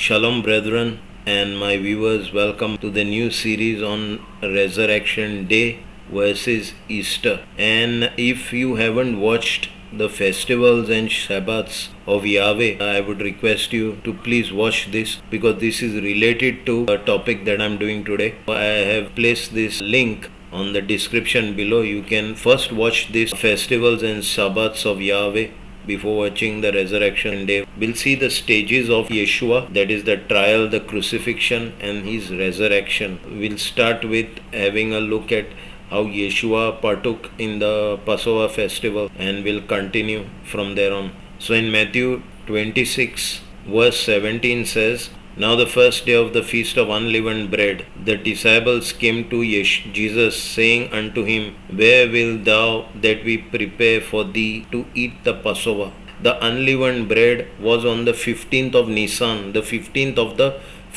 Shalom, brethren, and my viewers. Welcome to the new series on Resurrection Day versus Easter. And if you haven't watched the festivals and Shabbats of Yahweh, I would request you to please watch this because this is related to a topic that I'm doing today. I have placed this link on the description below. You can first watch these festivals and Shabbats of Yahweh before watching the resurrection day. We'll see the stages of Yeshua, that is the trial, the crucifixion, and his resurrection. We'll start with having a look at how Yeshua partook in the Passover festival, and we'll continue from there on. So in Matthew 26 verse 17 says, "Now the first day of the feast of unleavened bread, the disciples came to Jesus, saying unto him, Where wilt thou that we prepare for thee to eat the Passover?" The unleavened bread was on the 15th of Nisan, the 15th of the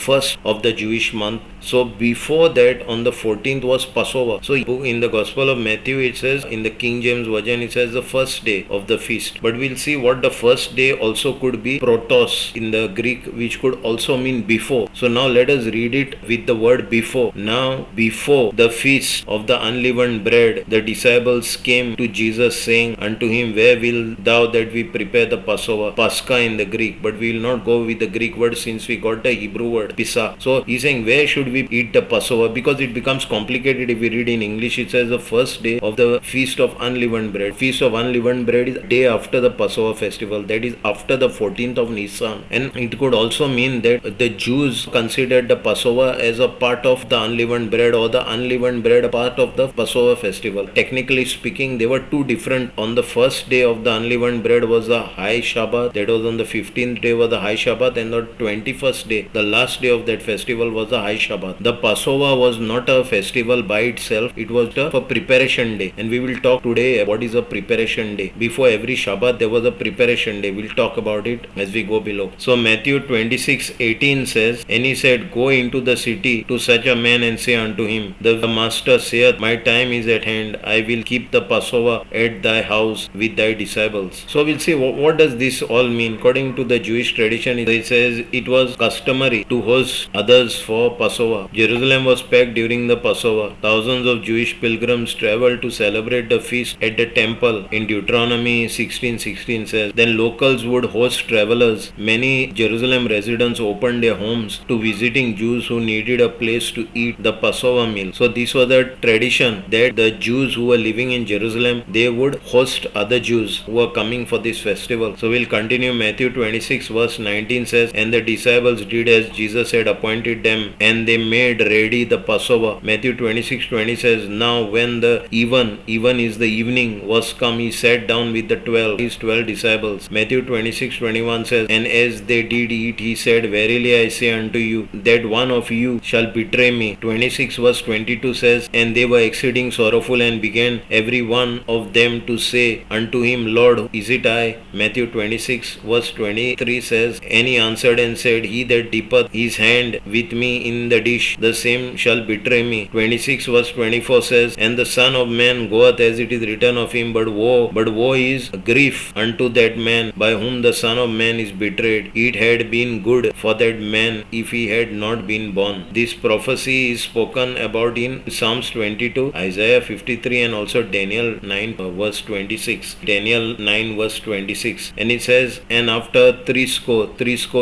first of the Jewish month. So before that, on the 14th was Passover. So in the Gospel of Matthew it says, in the King James Version it says the first day of the feast. But we'll see what the first day also could be, protos in the Greek, which could also mean before. So now let us read it with the word before. Now before the feast of the unleavened bread, the disciples came to Jesus, saying unto him, Where wilt thou that we prepare the Passover? Pascha in the Greek, but we will not go with the Greek word since we got the Hebrew word Pisa. So he's saying, where should we eat the Passover? Because it becomes complicated if we read in English. It says the first day of the feast of unleavened bread. Feast of unleavened bread is day after the Passover festival, that is after the 14th of Nisan. And it could also mean that the Jews considered the Passover as a part of the unleavened bread, or the unleavened bread a part of the Passover festival. Technically speaking, they were two different. On the first day of the unleavened bread was the High Shabbat, that was on the 15th day was the High Shabbat, and the 21st day, the last day of that festival, was the High Shabbat. The Passover was not a festival by itself, it was a preparation day, and we will talk today what is a preparation day. Before every Shabbat there was a preparation day. We'll talk about it as we go below. So Matthew 26:18 says, And he said, Go into the city to such a man and say unto him, The Master saith, My time is at hand, I will keep the Passover at thy house with thy disciples. So we'll see what does this all mean. According to the Jewish tradition, it says it was customary to host others for Passover. Jerusalem was packed during the Passover. Thousands of Jewish pilgrims traveled to celebrate the feast at the temple. In Deuteronomy 16:16 says, Then locals would host travelers. Many Jerusalem residents opened their homes to visiting Jews who needed a place to eat the Passover meal. So this was a tradition that the Jews who were living in Jerusalem, they would host other Jews who were coming for this festival. So we'll continue. Matthew 26 verse 19 says, And the disciples did as Jesus had appointed them, and they made ready the Passover. Matthew 26:20 says, Now when the even is the evening, was come, he sat down with the 12, his 12 disciples. Matthew 26:21 says, And as they did eat, he said, Verily I say unto you, that one of you shall betray me. 26 verse 22 says, And they were exceeding sorrowful, and began every one of them to say unto him, Lord, is it I? Matthew 26 verse 23 says, And he answered and said, He that dippeth his hand with me in the dish, the same shall betray me. 26 verse 24 says, And the Son of Man goeth as it is written of him, but woe is grief unto that man by whom the Son of Man is betrayed. It had been good for that man if he had not been born. This prophecy is spoken about in Psalms 22, Isaiah 53, and also Daniel 9 verse 26. Daniel 9 verse 26. And it says, And after three score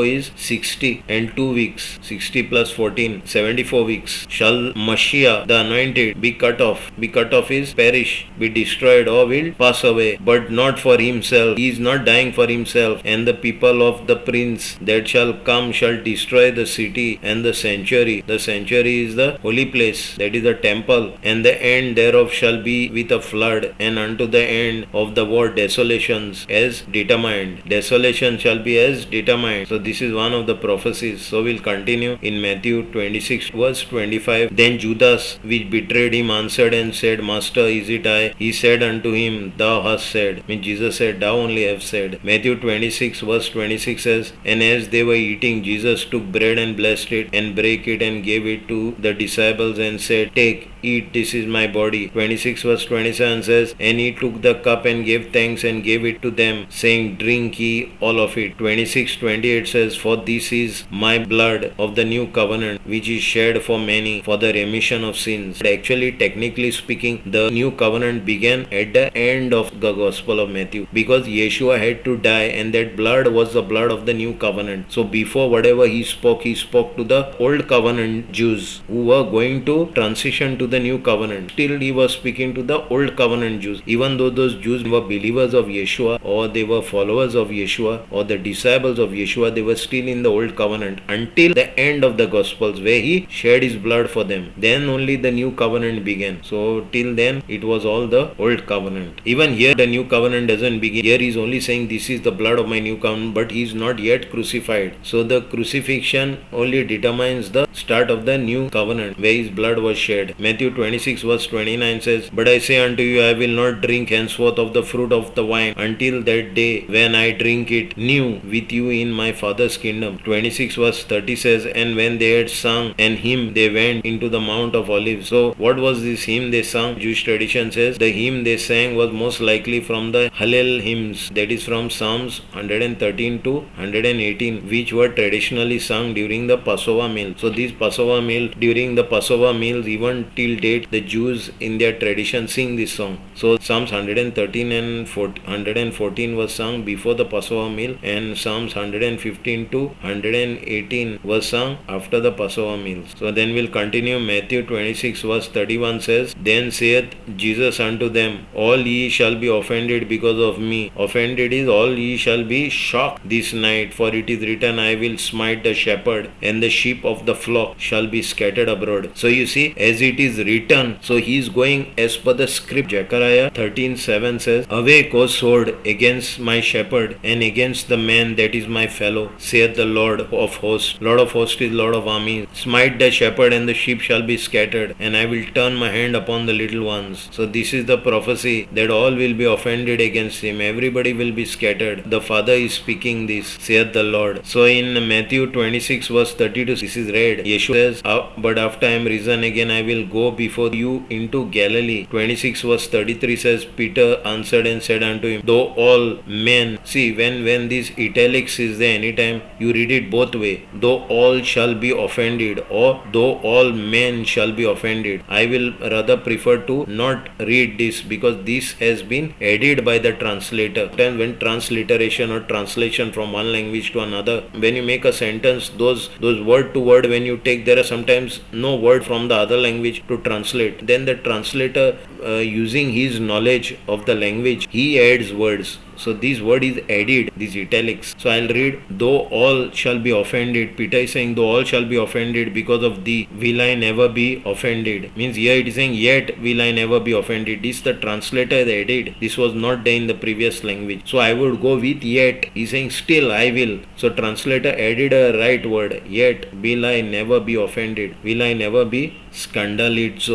is 60 and 2 weeks, 60 plus 14, 74 weeks, shall Mashiach, the anointed, be cut off. Be cut off is perish, be destroyed, or will pass away, but not for himself. He is not dying for himself. And the people of the prince that shall come shall destroy the city and the sanctuary. The sanctuary is the holy place, that is the temple, and the end thereof shall be with a flood, and unto the end of the world desolations as determined. Desolation shall be as determined. So this is one of the prophecies. So we'll we'll continue in Matthew 26 verse 25. Then Judas, which betrayed him, answered and said, Master, is it I? He said unto him, Thou hast said. Means Jesus said, Thou only have said. Matthew 26 verse 26 says, And as they were eating, Jesus took bread and blessed it and brake it and gave it to the disciples and said, Take, eat, this is my body. 26 verse 27 says, And he took the cup and gave thanks and gave it to them, saying, Drink ye all of it. 26:28 says, For this is my blood of the new covenant, which is shed for many for the remission of sins. But actually, technically speaking, the new covenant began at the end of the Gospel of Matthew, because Yeshua had to die, and that blood was the blood of the new covenant. So before whatever he spoke to the old covenant Jews who were going to transition to the new covenant. Still he was speaking to the old covenant Jews. Even though those Jews were believers of Yeshua, or they were followers of Yeshua, or the disciples of Yeshua, they were still in the old covenant until the end of the Gospels, where he shed his blood for them. Then only the new covenant began. So till then it was all the old covenant. Even here the new covenant doesn't begin. Here he is only saying, This is the blood of my new covenant, but he is not yet crucified. So the crucifixion only determines the start of the new covenant, where his blood was shed. Matthew 26 verse 29 says, But I say unto you, I will not drink henceforth of the fruit of the vine until that day when I drink it new with you in my Father's kingdom. 26 verse 30 says, And when they had sung an hymn, they went into the Mount of Olives. So what was this hymn they sung? Jewish tradition says the hymn they sang was most likely from the Hallel hymns, that is from Psalms 113 to 118, which were traditionally sung during the Passover meal. So these Passover meal, during the Passover meals, even till date, the Jews in their tradition sing this song. So Psalms 113 and 114 was sung before the Passover meal, and Psalms 115 to 118 was sung after the Passover meals. So then we'll continue. Matthew 26 verse 31 says, Then saith Jesus unto them, All ye shall be offended because of me. Offended is all ye shall be shocked this night, for it is written, I will smite the shepherd, and the sheep of the flock shall be scattered abroad. So you see, as it is written, so he is going as per the script. Zechariah 13:7 says, Awake, O sword, against my shepherd, and against the man that is my fellow, saith the Lord of hosts. Lord of hosts is Lord of armies. Smite the shepherd, and the sheep shall be scattered, and I will turn my hand upon the little ones. So this is the prophecy, that all will be offended against him. Everybody will be scattered. The Father is speaking this, saith the Lord. So in Matthew 26 verse 32, this is read. Yeshua says, But after I am risen again, I will go before you into Galilee. 26 verse 33 says, Peter answered and said unto him, Though all men, see, when this italics is there, anytime you read it both way, though all shall be offended, or though all men shall be offended. I will rather prefer to not read this, because this has been added by the translator. Then when transliteration or translation from one language to another, when you make a sentence, those word to word, when you take, there are sometimes no word from the other language to translate. Then the translator, using his knowledge of the language, he adds words. So this word is added, these italics. So I'll read, Though all shall be offended. Peter is saying, Though all shall be offended because of thee, will I never be offended. Means here it is saying, Yet will I never be offended. This the translator has added. This was not there in the previous language. So I would go with yet. He's saying still I will. So translator added a right word. Yet will I never be offended. Will I never be scandalized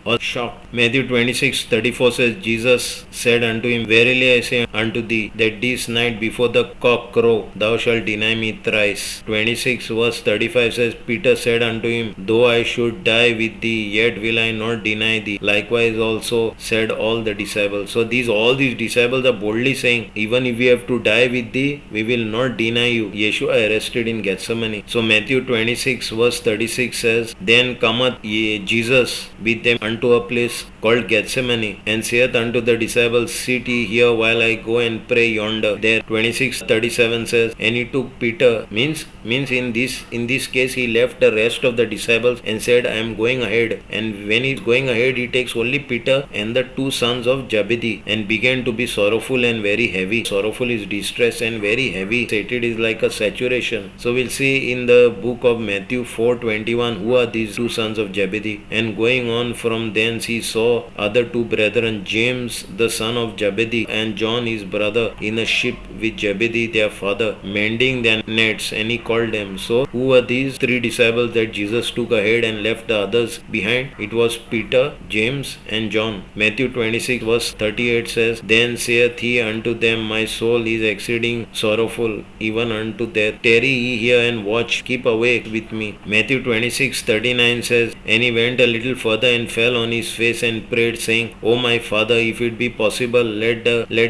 or shocked. Matthew 26:34 says, Jesus said unto him, Verily I say unto thee, that this night before the cock crow, thou shalt deny me thrice. 26 verse 35 says, Peter said unto him, Though I should die with thee, yet will I not deny thee. Likewise also said all the disciples. So all these disciples are boldly saying, even if we have to die with thee, we will not deny you. Yeshua arrested in Gethsemane. So Matthew 26 verse 36 says, Then cometh Jesus with them unto a place called Gethsemane, and saith unto the disciples, Sit ye here while I go and pray yonder. There 26:37 says, And he took Peter, means in this case he left the rest of the disciples and said, I am going ahead. And when he is going ahead, he takes only Peter and the two sons of Zebedee, and began to be sorrowful and very heavy. Sorrowful is distress, and very heavy. Sated is like a saturation. So we'll see in the book of Matthew 4:21 who are these two sons of Zebedee. And going on from thence he saw saw other two brethren, James the son of Zebedee and John his brother, in a ship with Zebedee their father, mending their nets, and he called them. So who were these three disciples that Jesus took ahead and left the others behind? It was Peter, James, and John. Matthew 26 verse 38 says, Then saith he unto them, My soul is exceeding sorrowful, even unto death. Tarry ye here and watch, keep awake with me. Matthew 26:39 says, And he went a little further and fell on his face and prayed, saying, O my Father, if it be possible, let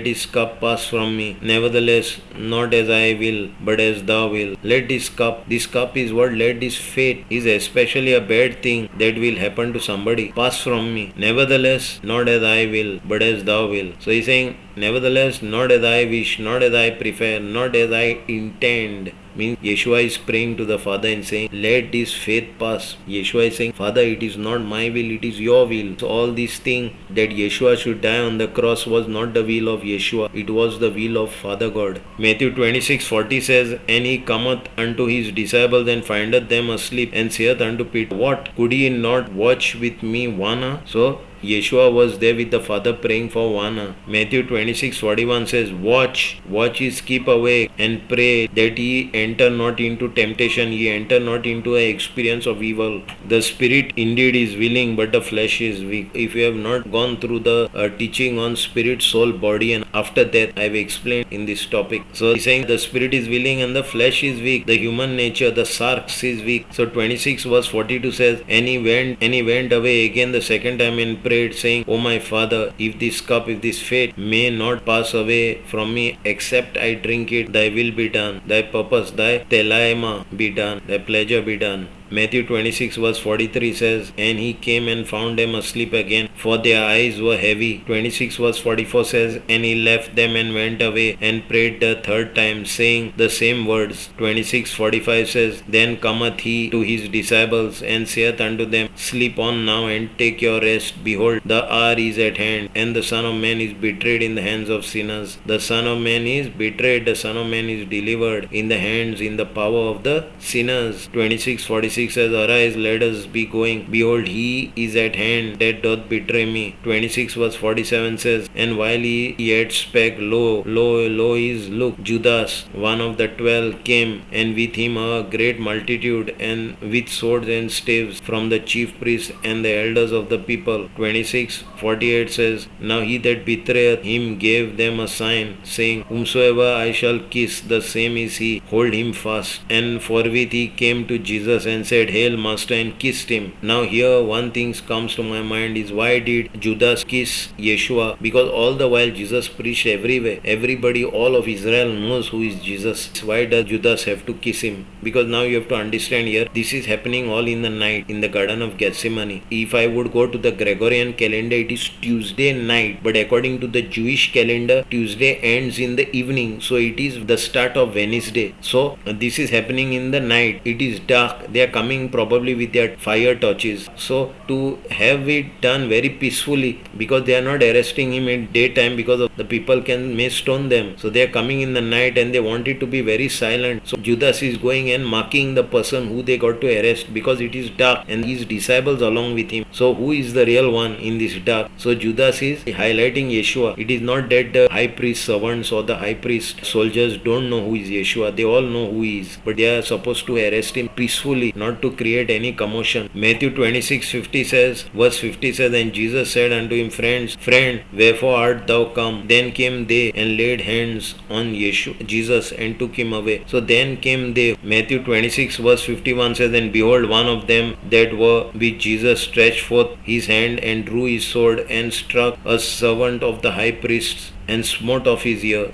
this cup pass from me. Nevertheless, not as I will, but as thou wilt. Let this cup is what? Let this fate is especially a bad thing that will happen to somebody. Pass from me. Nevertheless, not as I will, but as thou wilt. So he's saying, nevertheless, not as I wish, not as I prefer, not as I intend. Means Yeshua is praying to the Father and saying, let this faith pass. Yeshua is saying, Father, it is not my will, it is your will. So all these things that Yeshua should die on the cross was not the will of Yeshua, it was the will of Father God. Matthew 26:40 says, And he cometh unto his disciples and findeth them asleep, and saith unto Peter, What, could ye not watch with me 1 hour? So Yeshua was there with the Father praying for 1 hour. Matthew 26:41 says, Watch is keep awake and pray that ye enter not into temptation, ye enter not into an experience of evil. The spirit indeed is willing, but the flesh is weak. If you have not gone through the teaching on spirit, soul, body, and after death, I have explained in this topic. So he's saying the spirit is willing and the flesh is weak. The human nature, the sarx is weak. So 26 verse 42 says, And he went away again the second time and prayed, saying, O my Father, if this cup, if this fate may not pass away from me, except I drink it, thy will be done, thy purpose, thy telaima be done, thy pleasure be done. Matthew 26 verse 43 says, And he came and found them asleep again, for their eyes were heavy. 26 verse 44 says, And he left them and went away and prayed the third time, saying the same words. 26:45 says, Then cometh he to his disciples and saith unto them, Sleep on now and take your rest. Behold, the hour is at hand, and the Son of Man is betrayed in the hands of sinners. The Son of Man is betrayed, the Son of Man is delivered in the hands, in the power of the sinners. 26:46 says, Arise, let us be going. Behold, he is at hand that doth betray me. 26 verse 47 says, And while he yet spake, lo, look, Judas, one of the 12, came, and with him a great multitude, and with swords and staves, from the chief priests and the elders of the people. 26:48 says, Now he that betrayeth him gave them a sign, saying, Whomsoever I shall kiss, the same is he. Hold him fast. And forthwith he came to Jesus and said, Hail, Master, and kissed him. Now here one thing comes to my mind is, why did Judas kiss Yeshua? Because all the while Jesus preached everywhere. Everybody, all of Israel knows who is Jesus. Why does Judas have to kiss him? Because now you have to understand here, this is happening all in the night, in the Garden of Gethsemane. If I would go to the Gregorian calendar, it is Tuesday night. But according to the Jewish calendar, Tuesday ends in the evening. So it is the start of Wednesday. So this is happening in the night. It is dark. They are coming probably with their fire torches. So to have it done very peacefully, because they are not arresting him in daytime, because of the people may stone them. So they are coming in the night and they want it to be very silent. So Judas is going and marking the person who they got to arrest, because it is dark and his disciples along with him. So who is the real one in this dark? So Judas is highlighting Yeshua. It is not that the high priest servants or the high priest soldiers don't know who is Yeshua. They all know who he is, but they are supposed to arrest him peacefully, not to create any commotion. Matthew 26:50 says, verse 50 says, And Jesus said unto him, Friend, wherefore art thou come? Then came they and laid hands on Jesus and took him away. So then came they. Matthew 26 verse 51 says, And behold, one of them that were with Jesus stretched forth his hand and drew his sword and struck a servant of the high priest, and smote off his ear,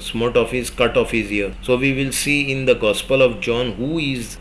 cut off his ear. So we will see in the Gospel of John who is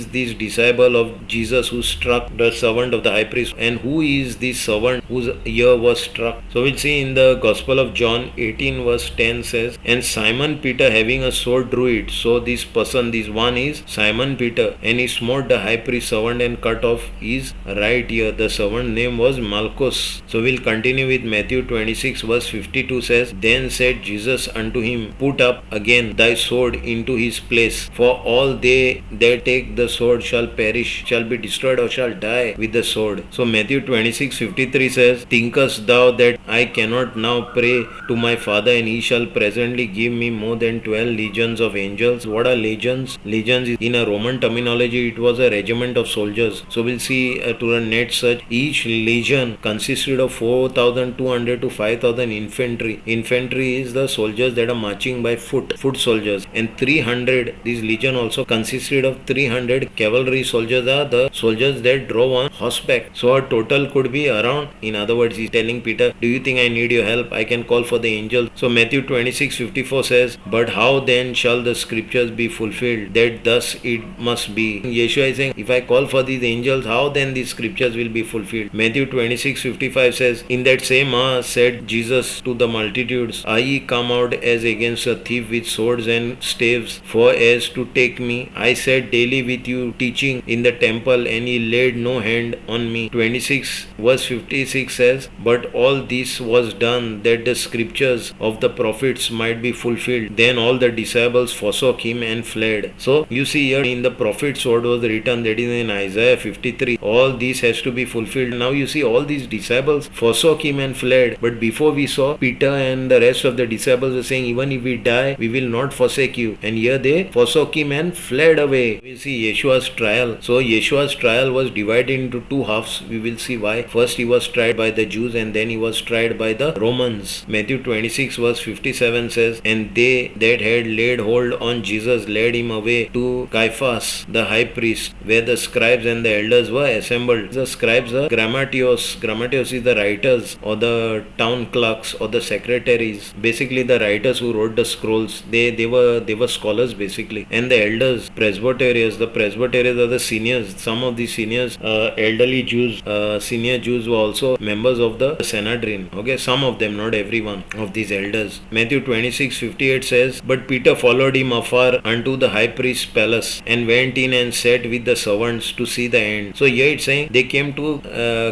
this disciple of Jesus who struck the servant of the high priest, and who is this servant whose ear was struck. So we'll see in the Gospel of John 18 verse 10 says, And Simon Peter having a sword drew it. So this one is Simon Peter, and he smote the high priest servant and cut off his right ear. The servant name was Malchus. So we'll continue with Matthew 26 verse 52 says, Then Then said Jesus unto him, Put up again thy sword into his place, for all they that take the sword shall perish, shall be destroyed, or shall die with the sword. So Matthew 26:53 says, Thinkest thou that I cannot now pray to my Father, and he shall presently give me more than 12 legions of angels? What are legions? Legions, in a Roman terminology, it was a regiment of soldiers. So we'll see to a net search, each legion consisted of 4,200 to 5,000 infantry. Infantry is the soldiers that are marching by foot soldiers. And 300, this legion also consisted of 300 cavalry soldiers, are the soldiers that drove on horseback. So a total could be around, in other words, he's telling Peter, do you think I need your help? I can call for the angels. So Matthew 26:54 says, But how then shall the scriptures be fulfilled, that thus it must be? Yeshua is saying, if I call for these angels, how then these scriptures will be fulfilled? Matthew 26:55 says, In that same hour said Jesus to the multitudes, Are ye come out as against a thief with swords and staves, for as to take me? I sat daily with you teaching in the temple, and ye laid no hand on me. 26 verse 56 says, But all this was done that the scriptures of the prophets might be fulfilled. Then all the disciples forsook him and fled. So you see here in the prophets what was written, that is in Isaiah 53, all this has to be fulfilled. Now you see all these disciples forsook him and fled. But before we saw Peter and the rest of the disciples were saying, even if we die, we will not forsake you. And here they forsook him and fled away. We see Yeshua's trial. So Yeshua's trial was divided into two halves. We will see why. First he was tried by the Jews, and then he was tried by the Romans. Matthew 26 verse 57 says, And they that had laid hold on Jesus led him away to Caiaphas the high priest, where the scribes and the elders were assembled. The scribes are grammatios. Grammatios is the writers or the town clerks or the secretaries. Basically the writers who wrote the scrolls. They were scholars basically. And the elders, presbyterians. The presbyterians are the seniors. Some of the seniors, elderly Jews, senior Jews were also members of the Sanhedrin. Okay, some of them, not everyone of these elders. Matthew 26:58 says, But Peter followed him afar unto the high priest's palace, and went in and sat with the servants to see the end. So here it's saying they came to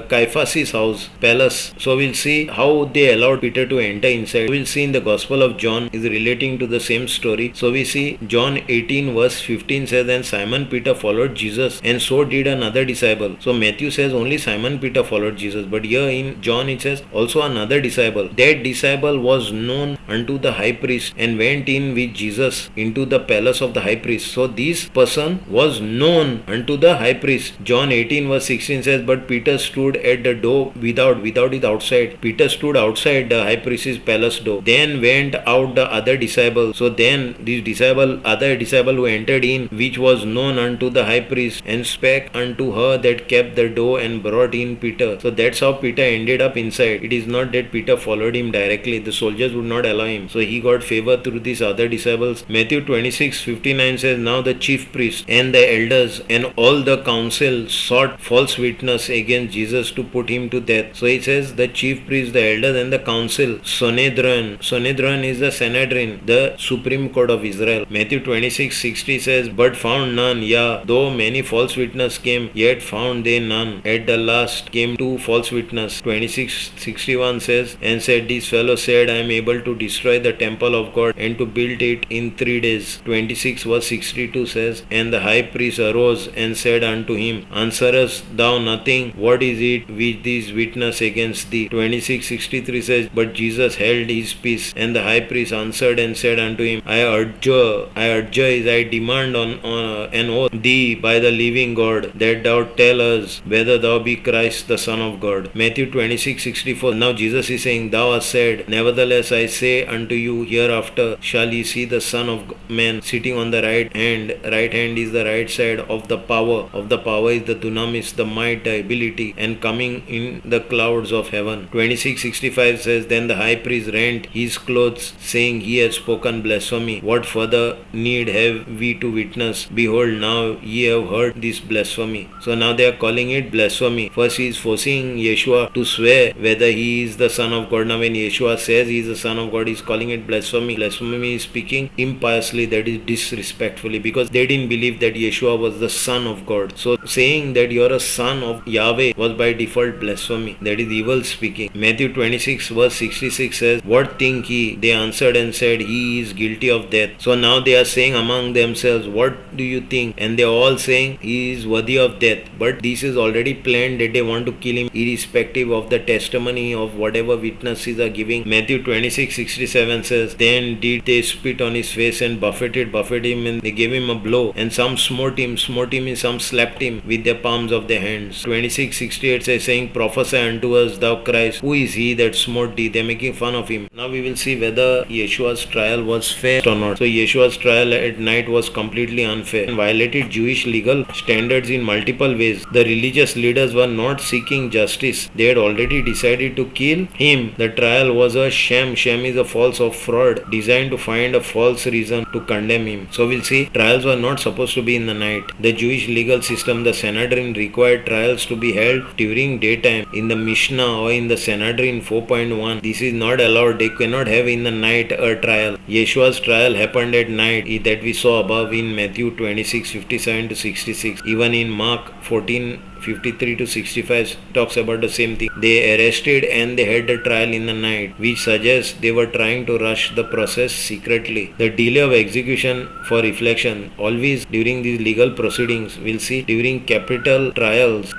Caiaphas' house, palace. So we'll see how they allowed Peter to enter inside. We'll see in the Gospel of John is relating to the same story. So we see John 18 verse 15 says, And Simon Peter followed Jesus, and so did another disciple. So Matthew says only Simon Peter followed Jesus, but here in John it says also another disciple. That disciple was known unto the high priest, and went in with Jesus into the palace of the high priest. So this person was known unto the high priest. John 18 verse 16 says, But Peter stood at the door without is outside. Peter stood outside the high priest's palace door. Then went out the other disciple. So then this other disciple who entered in, which was known unto the high priest, and spake unto her that kept the door, and brought in Peter. So that's how Peter ended up inside. It is not that Peter followed him directly. The soldiers would not allow him. So he got favor through these other disciples. Matthew 26:59 says, Now the chief priests and the elders and all the council sought false witness against Jesus to put him to death. So it says the chief priests, the elders and the council, Sanhedrin is the Sanhedrin, the Supreme Court of Israel. Matthew 26:60 says, But found none, though many false witnesses came, yet found they none. At the last came two false witnesses. 26:61 says, And said, This fellow said, I am able to destroy the temple of God and to build it in 3 days. 26 verse 62 says, And the high priest arose and said unto him, Answerest thou nothing? What is it which these witness against thee? 26:63 says, But Jesus held his peace, and the high priest answered and said unto him, I demand on an oath thee by the living God, that thou tell us whether thou be Christ the Son of God. Matthew 26:64. Now Jesus is saying, Thou hast said, Nevertheless I say unto you, hereafter shall ye see the Son of Man sitting on the right hand. Right hand is the right side of the power. Of the power is the dunamis, the might, the ability, and coming in the clouds of heaven. 26:65 says, Then the high priest rent his clothes, saying, He has spoken blasphemy. What further need have we to witness? Behold, now ye have heard this blasphemy. So now they are calling it blasphemy. First he is forcing Yeshua to swear whether he is the Son of God. Now when Yeshua says he is the Son of God, he is calling it blasphemy. Blasphemy is speaking impiously, that is disrespectfully, because they didn't believe that Yeshua was the Son of God. So saying that you are a son of Yahweh was by default blasphemy. That is evil speaking. Matthew 26 verse 66 says, What what think ye? They answered and said, he is guilty of death. So now they are saying among themselves, what do you think? And they are all saying, he is worthy of death. But this is already planned that they want to kill him irrespective of the testimony of whatever witnesses are giving. Matthew 26:67 says, then did they spit on his face and buffeted him, and they gave him a blow, and some smote him is some slapped him with the palms of their hands. 26:68 says, saying, prophesy unto us, thou Christ, who is he that smote thee? They're making fun of him. Now we will see whether Yeshua's trial was fair or not. So Yeshua's trial at night was completely unfair and violated Jewish legal standards in multiple ways. The religious leaders were not seeking justice. They had already decided to kill him. The trial was a sham. Sham is a false or fraud designed to find a false reason to condemn him. So we'll see, trials were not supposed to be in the night. The Jewish legal system, the Sanhedrin, required trials to be held during daytime. In the Mishnah or in the Sanhedrin 4.1, this is not allowed. They cannot have in the night a trial. Yeshua's trial happened at night, that we saw above in Matthew 26:57 to 66. Even in Mark 14:53 to 65 talks about the same thing. They arrested and they had the trial in the night, which suggests they were trying to rush the process secretly. The delay of execution for reflection. Always during these legal proceedings, we'll see during capital trials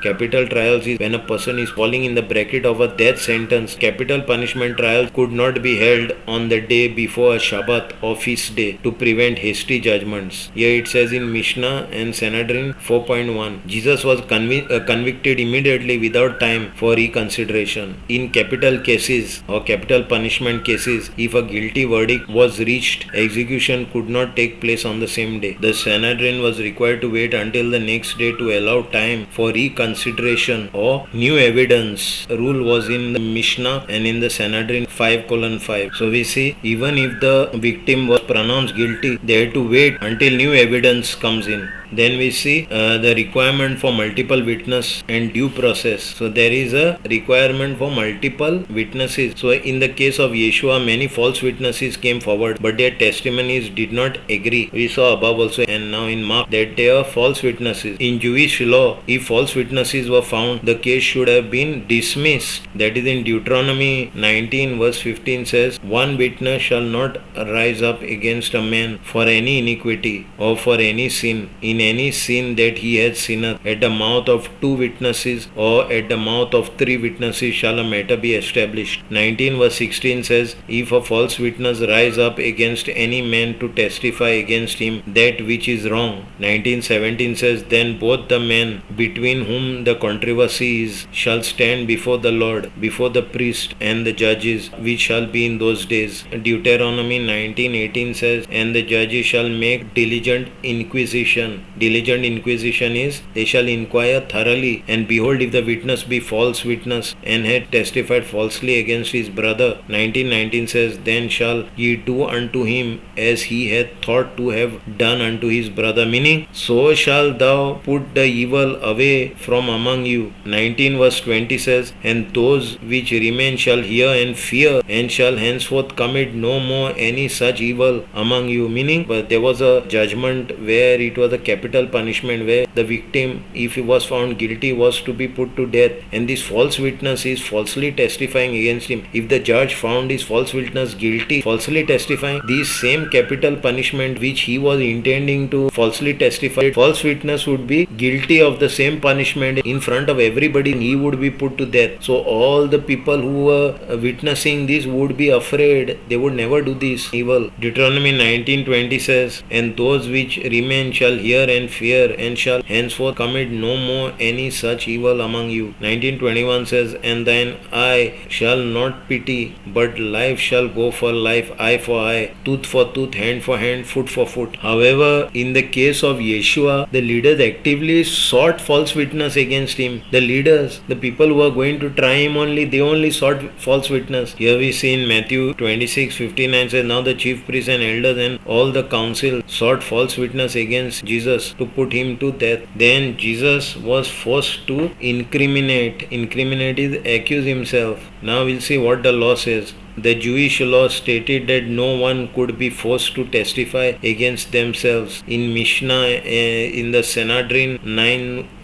is when a person is falling in the bracket of a death sentence. Capital punishment trials could not be held on the day before a Shabbat or feast day to prevent hasty judgments. Here it says in Mishnah and Sanhedrin 4.1, Jesus was convicted immediately without time for reconsideration. In capital cases or capital punishment cases, if a guilty verdict was reached, execution could not take place on the same day. The Sanhedrin was required to wait until the next day to allow time for reconsideration or new evidence. A rule was in the Mishnah and in the Sanhedrin 5:5. So we see, even if the victim was pronounced guilty, they had to wait until new evidence comes in. Then we see the requirement for multiple witness and due process. So there is a requirement for multiple witnesses. So in the case of Yeshua, many false witnesses came forward, but their testimonies did not agree. We saw above also and now in Mark that they are false witnesses. In Jewish law, if false witnesses were found, the case should have been dismissed. That is in Deuteronomy 19:15 says, one witness shall not rise up against a man for any iniquity or for any sin. In any sin that he has sinned, at the mouth of two witnesses or at the mouth of three witnesses shall a matter be established. 19:16 says, if a false witness rise up against any man to testify against him that which is wrong. 19:17 says, then both the men between whom the controversy is shall stand before the Lord, before the priest and the judges, which shall be in those days. Deuteronomy 19:18 says, and the judges shall make diligent inquisition. Diligent inquisition is, they shall inquire thoroughly, and behold, if the witness be false witness and had testified falsely against his brother. 19:19 says, then shall ye do unto him as he hath thought to have done unto his brother. Meaning, so shall thou put the evil away from among you. 19:20 says, and those which remain shall hear and fear, and shall henceforth commit no more any such evil among you. Meaning, but there was a judgment where it was a capital punishment where the victim, if he was found guilty, was to be put to death, and this false witness is falsely testifying against him. If the judge found his false witness guilty, falsely testifying, this same capital punishment which he was intending to falsely testify, false witness would be guilty of the same punishment in front of everybody, and he would be put to death. So all the people who were witnessing this would be afraid. They would never do this evil. Deuteronomy 19:20 says, and those which remain shall hear and fear, and shall henceforth commit no more any such evil among you. 19:21 says, and thine eye shall not pity, but life shall go for life, eye for eye, tooth for tooth, hand for hand, foot for foot. However, in the case of Yeshua, the leaders actively sought false witness against him. The leaders, the people who were going to try him only, they only sought false witness. Here we see in Matthew 26:59 says, now the chief priests and elders and all the council sought false witness against Jesus to put him to death. Then Jesus was forced to incriminate. Incriminate is accuse himself. Now we'll see what the law says. The Jewish law stated that no one could be forced to testify against themselves. In Mishnah, in the Sanhedrin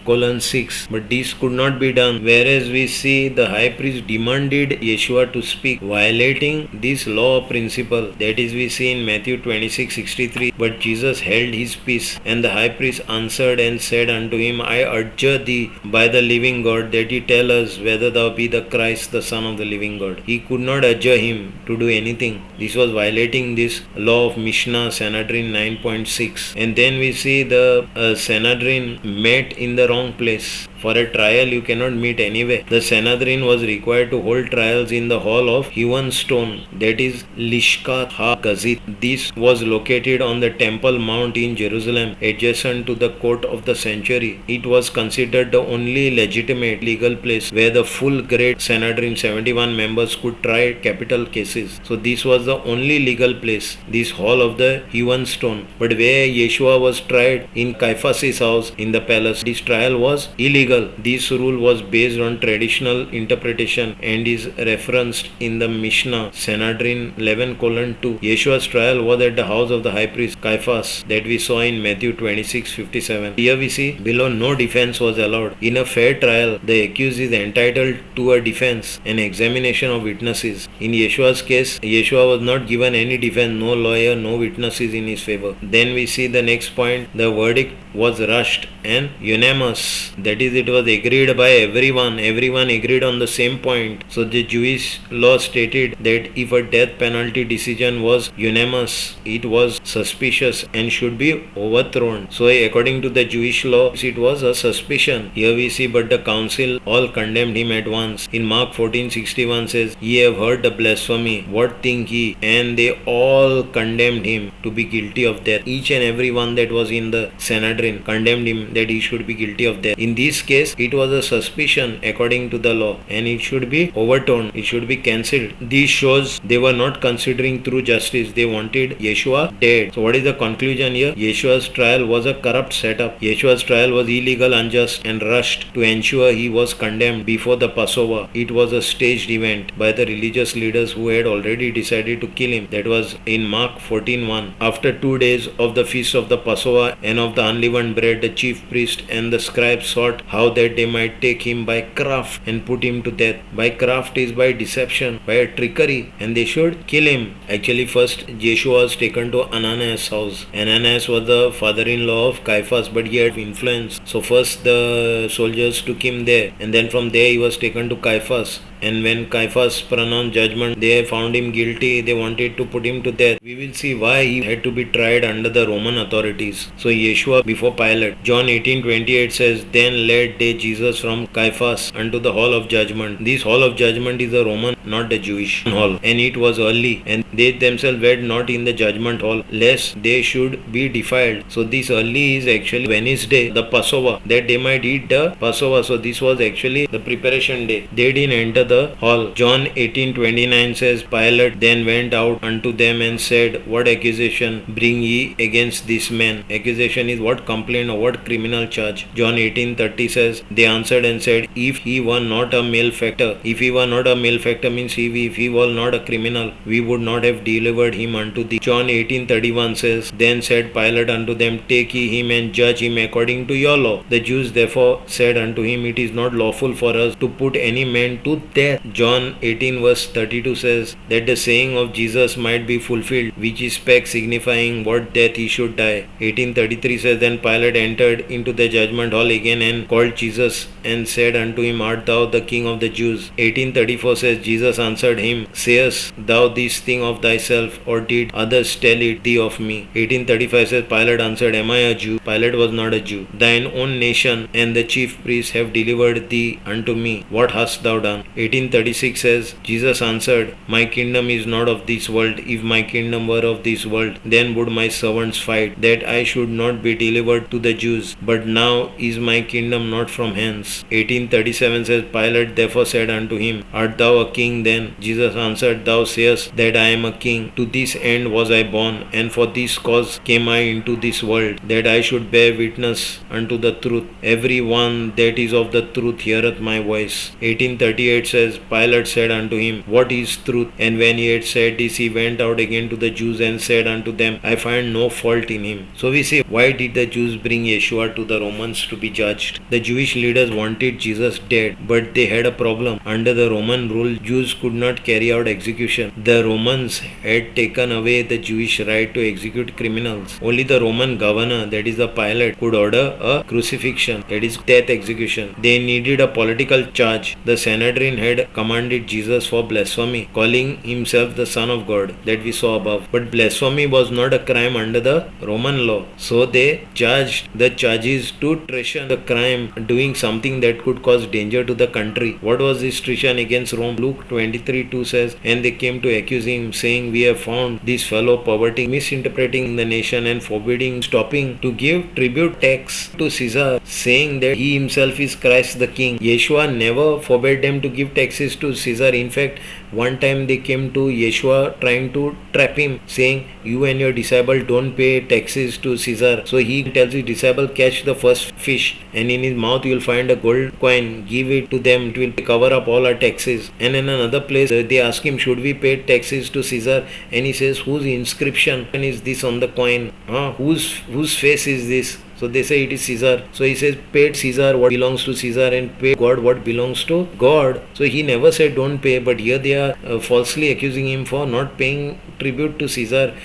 11:6. But this could not be done. Whereas we see the high priest demanded Yeshua to speak, violating this law principle. That is, we see in Matthew 26:63. But Jesus held his peace, and the high priest answered and said unto him, I adjure thee by the living God, that he tell us whether thou be the Christ, the Son of the living God. He could not adjure him to do anything. This was violating this law of Mishnah, Sanhedrin 9.6. And then we see the Sanhedrin met in the wrong place. For a trial you cannot meet anywhere. The Sanhedrin was required to hold trials in the hall of hewn stone, that is Lishkat ha-Gazit. This was located on the Temple Mount in Jerusalem, adjacent to the court of the sanctuary. It was considered the only legitimate legal place where the full great Sanhedrin 71 members could try capital cases. So this was the only legal place, this hall of the hewn stone. But where Yeshua was tried, in Caiaphas' house in the palace, this trial was illegal. This rule was based on traditional interpretation and is referenced in the Mishnah, Sanhedrin 11:2. Yeshua's trial was at the house of the high priest Caiaphas, that we saw in Matthew 26:57. Here we see below no defense was allowed. In a fair trial, the accused is entitled to a defense, an examination of witnesses. In Yeshua's case, Yeshua was not given any defense, no lawyer, no witnesses in his favor. Then we see the next point, the verdict was rushed and unanimous. That is, it was agreed by everyone. Everyone agreed on the same point. So the Jewish law stated that if a death penalty decision was unanimous, it was suspicious and should be overthrown. So according to the Jewish law, it was a suspicion. Here we see, but the council all condemned him at once. In Mark 14:61 says, Ye have heard the blasphemy, what think ye? And they all condemned him to be guilty of death. Each and every one that was in the Sanhedrin condemned him that he should be guilty of death. In this case, it was a suspicion according to the law, and it should be overturned. It should be cancelled. This shows they were not considering true justice. They wanted Yeshua dead. So what is the conclusion here? Yeshua's trial was a corrupt setup. Yeshua's trial was illegal, unjust, and rushed to ensure he was condemned before the Passover. It was a staged event by the religious leaders who had already decided to kill him. That was in Mark 14:1. After 2 days of the feast of the Passover and of the unleavened bread, the chief priest and the scribes sought how that they might take him by craft and put him to death. By craft is by deception, by a trickery, and they should kill him. Actually, first Yeshua was taken to Ananias' house. Ananias was the father-in-law of Caiaphas, but he had influence. So first the soldiers took him there, and then from there he was taken to Caiaphas. And when Caiaphas pronounced judgment, they found him guilty. They wanted to put him to death. We will see why he had to be tried under the Roman authorities. So Yeshua before Pilate. John 18:28 says, Then led they Jesus from Caiaphas unto the hall of judgment. This hall of judgment is the Roman, not the Jewish hall. And it was early, and they themselves were not in the judgment hall, lest they should be defiled. So this early is actually Wednesday, the Passover, that they might eat the Passover. So this was actually the preparation day. They didn't enter the hall. John 18:29 says, Pilate then went out unto them and said, What accusation bring ye against this man? Accusation is what complaint or what criminal charge. John 18:30 says, They answered and said, If he were not a malefactor, if he were not a malefactor means if he was not a criminal, we would not have delivered him unto thee. John 18:31 says, Then said Pilate unto them, Take ye him and judge him according to your law. The Jews therefore said unto him, It is not lawful for us to put any man to death. John 18:32 says that the saying of Jesus might be fulfilled, which is spake signifying what death he should die. 18:33 says, Then Pilate entered into the judgment hall again and called Jesus and said unto him, Art thou the king of the Jews? 18:34 says, Jesus answered him, Sayest thou this thing of thyself, or did others tell it thee of me? 18:35 says, Pilate answered, Am I a Jew? Pilate was not a Jew. Thine own nation and the chief priests have delivered thee unto me. What hast thou done? 18:36 says, Jesus answered, My kingdom is not of this world. If my kingdom were of this world, then would my servants fight, that I should not be delivered to the Jews. But now is my kingdom not from hence. 18:37 says, Pilate therefore said unto him, Art thou a king then? Jesus answered, Thou sayest that I am a king. To this end was I born, and for this cause came I into this world, that I should bear witness unto the truth. Every one that is of the truth heareth my voice. 18:38 says, Pilate said unto him, What is truth? And when he had said this, he went out again to the Jews and said unto them, I find no fault in him. So we say, why did the Jews bring Yeshua to the Romans to be judged? The Jewish leaders wanted Jesus dead, but they had a problem. Under the Roman rule, Jews could not carry out execution. The Romans had taken away the Jewish right to execute criminals. Only the Roman governor, that is the Pilate, could order a crucifixion, that is death execution. They needed a political charge. The Sanhedrin had commanded Jesus for blasphemy, calling himself the Son of God, that we saw above. But blasphemy was not a crime under the Roman law. So they charged the charges to treason, the crime doing something that could cause danger to the country. What was this treason against Rome? Luke 23:2 says, And they came to accuse him, saying, We have found this fellow perverting, misinterpreting the nation and forbidding, stopping to give tribute tax to Caesar, saying that he himself is Christ the King. Yeshua never forbade them to give taxes to Caesar. In fact, one time they came to Yeshua trying to trap him, saying, You and your disciple don't pay taxes to Caesar. So he tells his disciple, Catch the first fish, and in his mouth you will find a gold coin. Give it to them, it will cover up all our taxes. And in another place, they ask him, Should we pay taxes to Caesar? And he says, Whose inscription is this on the coin? Whose face is this? So they say it is Caesar. So he says, pay Caesar what belongs to Caesar and pay God what belongs to God. So he never said don't pay, but here they are falsely accusing him for not paying tribute to Caesar.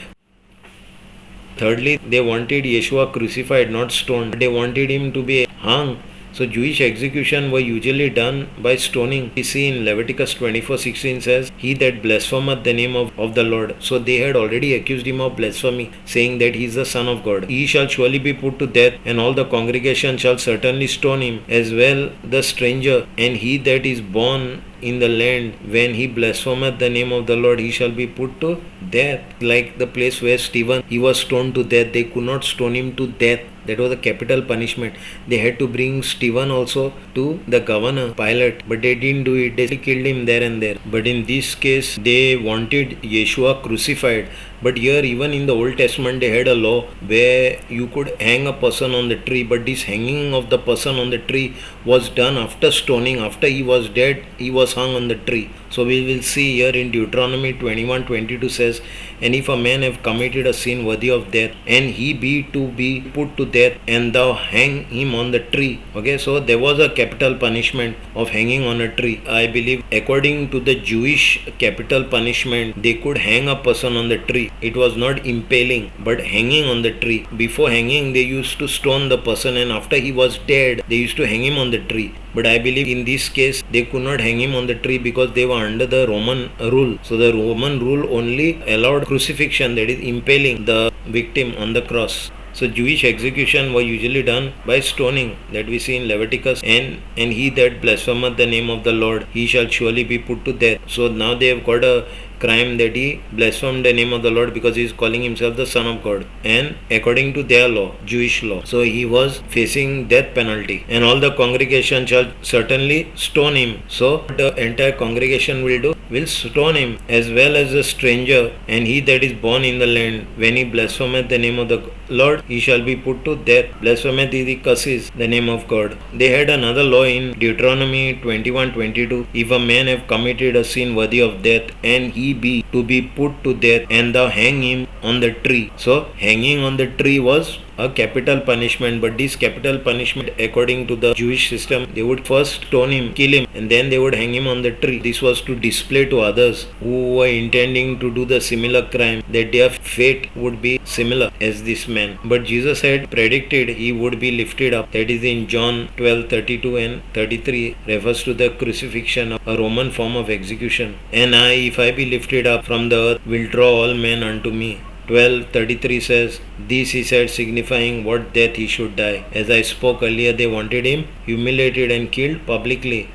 Thirdly, they wanted Yeshua crucified, not stoned. They wanted him to be hung. So Jewish execution were usually done by stoning. We see in Leviticus 24:16 says, He that blasphemeth the name of the Lord. So they had already accused him of blasphemy, saying that he is the Son of God. He shall surely be put to death, and all the congregation shall certainly stone him, as well the stranger, and he that is born in the land. When he blasphemeth the name of the Lord, he shall be put to death. Like the place where Stephen, he was stoned to death. They could not stone him to death. That was a capital punishment. They had to bring Stephen also to the governor, Pilate, but they didn't do it. They killed him there and there. But in this case, they wanted Yeshua crucified. But here, even in the Old Testament, they had a law where you could hang a person on the tree, but this hanging of the person on the tree was done after stoning. After he was dead, he was hung on the tree. So we will see here in Deuteronomy 21:22 says, And if a man have committed a sin worthy of death, and he be to be put to death, and thou hang him on the tree. Okay, so there was a capital punishment of hanging on a tree. I believe according to the Jewish capital punishment, they could hang a person on the tree. It was not impaling, but hanging on the tree. Before hanging, they used to stone the person, and after he was dead, they used to hang him on the tree. But I believe in this case, they could not hang him on the tree because they were under the Roman rule. So the Roman rule only allowed crucifixion, that is impaling the victim on the cross. So Jewish execution were usually done by stoning, that we see in Leviticus, and he that blasphemeth the name of the Lord, he shall surely be put to death. So now they have got a crime that he blasphemed the name of the Lord because he is calling himself the Son of God, and according to their law, Jewish law, so he was facing death penalty, and all the congregation shall certainly stone him. So the entire congregation will stone him, as well as a stranger, and he that is born in the land. When he blasphemeth the name of the Lord, he shall be put to death. Blasphemeth is the curses the name of God. They had another law in Deuteronomy 21:22. If a man have committed a sin worthy of death, and he be to be put to death, and thou hang him on the tree. So hanging on the tree was a capital punishment, but this capital punishment, according to the Jewish system, they would first stone him, kill him, and then they would hang him on the tree. This was to display to others who were intending to do the similar crime that their fate would be similar as this man. But Jesus had predicted he would be lifted up. That is in John 12:32 and 33, refers to the crucifixion, a Roman form of execution. And I, if I be lifted up from the earth, will draw all men unto me. 12:33 says, This he said, signifying what death he should die. As I spoke earlier, they wanted him humiliated and killed publicly.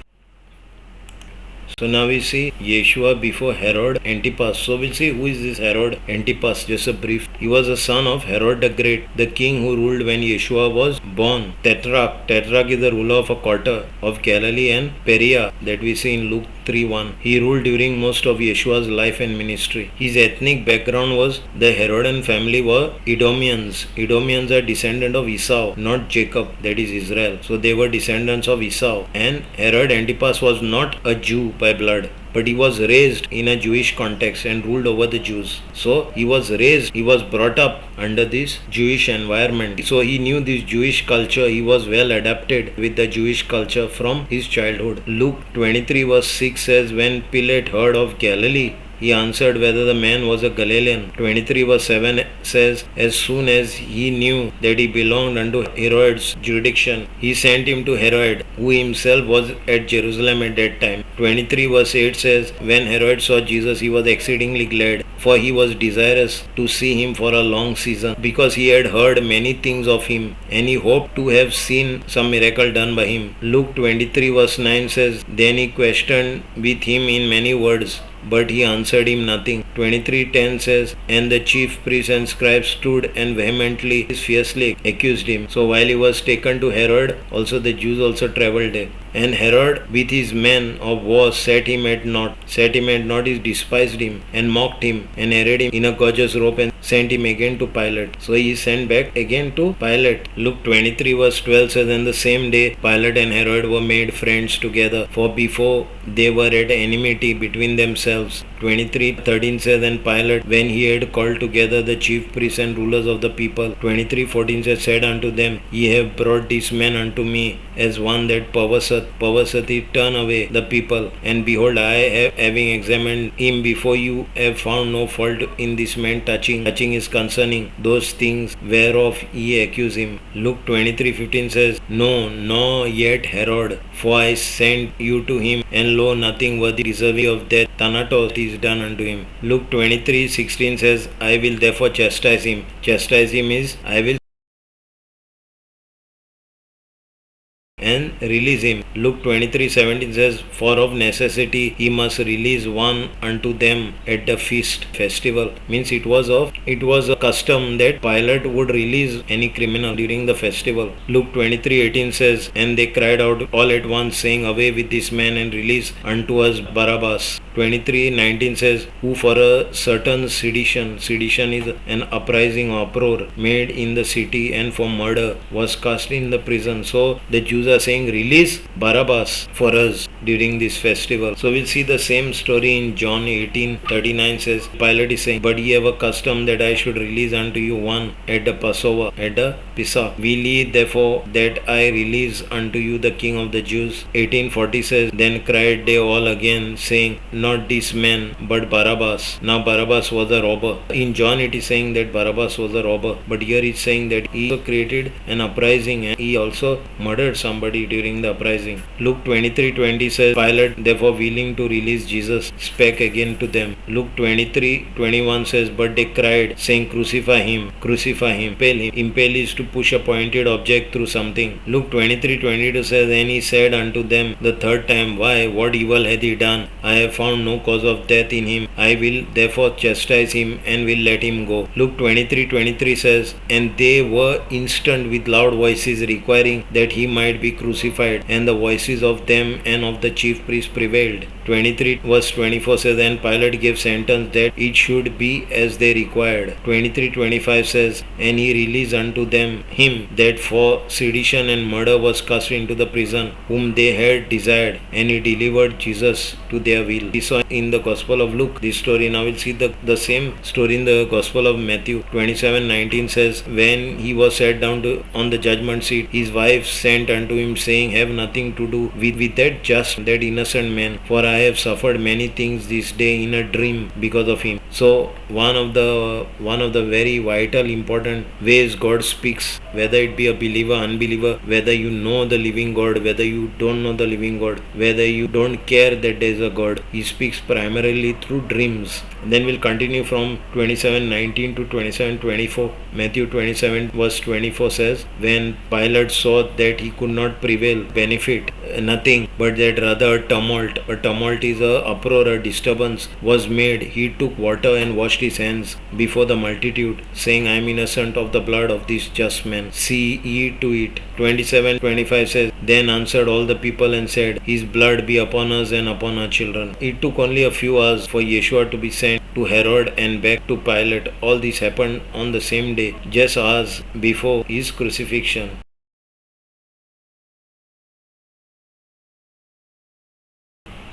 So now we see Yeshua before Herod Antipas. So we'll see who is this Herod Antipas. Just a brief. He was a son of Herod the Great, the king who ruled when Yeshua was born. Tetrarch. Tetrarch is the ruler of a quarter of Galilee and Perea, that we see in Luke 3:1. He ruled during most of Yeshua's life and ministry. His ethnic background was the Herodian family were Edomians. Edomians are descendant of Esau, not Jacob, that is Israel. So they were descendants of Esau. And Herod Antipas was not a Jew by by blood, but he was raised in a Jewish context and ruled over the Jews. So he was brought up under this Jewish environment. So he knew this Jewish culture. He was well adapted with the Jewish culture from his childhood. Luke 23 verse 6 says, when Pilate heard of Galilee, he answered whether the man was a Galilean. 23 verse 7 says, as soon as he knew that he belonged unto Herod's jurisdiction, he sent him to Herod, who himself was at Jerusalem at that time. 23 verse 8 says, when Herod saw Jesus, he was exceedingly glad, for he was desirous to see him for a long season, because he had heard many things of him, and he hoped to have seen some miracle done by him. Luke 23 verse 9 says, then he questioned with him in many words, but he answered him nothing. 23:10 says, and the chief priests and scribes stood and vehemently, fiercely accused him. So while he was taken to Herod, also the Jews also travelled there. And Herod with his men of war set him at naught. He despised him and mocked him and arrayed him in a gorgeous robe and sent him again to Pilate. So he sent back again to Pilate. Luke 23 verse 12 says, and the same day Pilate and Herod were made friends together, for before they were at enmity between themselves. 23:13 says, and Pilate, when he had called together the chief priests and rulers of the people, 23:14 says, said unto them, ye have brought this man unto me as one that perverseth, turn away the people. And behold, I, having examined him before you, have found no fault in this man touching is concerning those things whereof ye accuse him. Luke 23:15 says, no, nor yet Herod, for I sent you to him, and lo, nothing worthy deserving of death, thanatos, is done unto him. Luke 23:16 says, I will therefore chastise him. Chastise him is, I will and release him. Luke 23:17 says, for of necessity he must release one unto them at the festival. Means it was a custom that Pilate would release any criminal during the festival. Luke 23:18 says, and they cried out all at once, saying, away with this man and release unto us Barabbas. 23:19 says, who for a certain sedition is an uprising or uproar made in the city, and for murder was cast in the prison. So the Jews are saying, release Barabbas for us during this festival. So we'll see the same story in John 18:39 says, Pilate is saying, but ye have a custom that I should release unto you one at the Passover, at the Pisa. Will ye therefore that I release unto you the King of the Jews? 18:40 says, then cried they all again, saying, not this man, but Barabbas. Now Barabbas was a robber. In John it is saying that Barabbas was a robber, but here it's saying that he also created an uprising and he also murdered somebody during the uprising. Luke 23:20 says, Pilate therefore willing to release Jesus spake again to them. Luke 23:21 says, but they cried, saying, crucify him, impale him. Impale is to push a pointed object through something. Luke 23:22 says, and he said unto them the third time, why, what evil hath he done? I have found no cause of death in him. I will therefore chastise him and will let him go. Luke 23:23 says, and they were instant with loud voices requiring that he might be crucified, and the voices of them and of the chief priests prevailed. 23 verse 24 says, and Pilate gave sentence that it should be as they required. 23:25 says, and he released unto them him that for sedition and murder was cast into the prison, whom they had desired, and he delivered Jesus to their will. We saw in the Gospel of Luke this story. Now we'll see the same story in the Gospel of Matthew. 27:19 says, when he was sat down on the judgment seat, his wife sent unto him, saying, have nothing to do with that innocent man, for I have suffered many things this day in a dream because of him. So one of the very vital important ways God speaks, whether it be a believer, unbeliever, whether you know the living God, whether you don't know the living God, whether you don't care that there is a God, he speaks primarily through dreams. And then we'll continue from 27:19 to 27:24. Matthew 27 verse 24 says, when Pilate saw that he could not prevail, benefit nothing, but that rather a tumult is a uproar, a disturbance was made, he took water and washed his hands before the multitude, saying, I am innocent of the blood of this just man. See ye to it. 27:25 says, then answered all the people and said, his blood be upon us and upon our children. It took only a few hours for Yeshua to be sent to Herod and back to Pilate. All this happened on the same day, just hours before his crucifixion.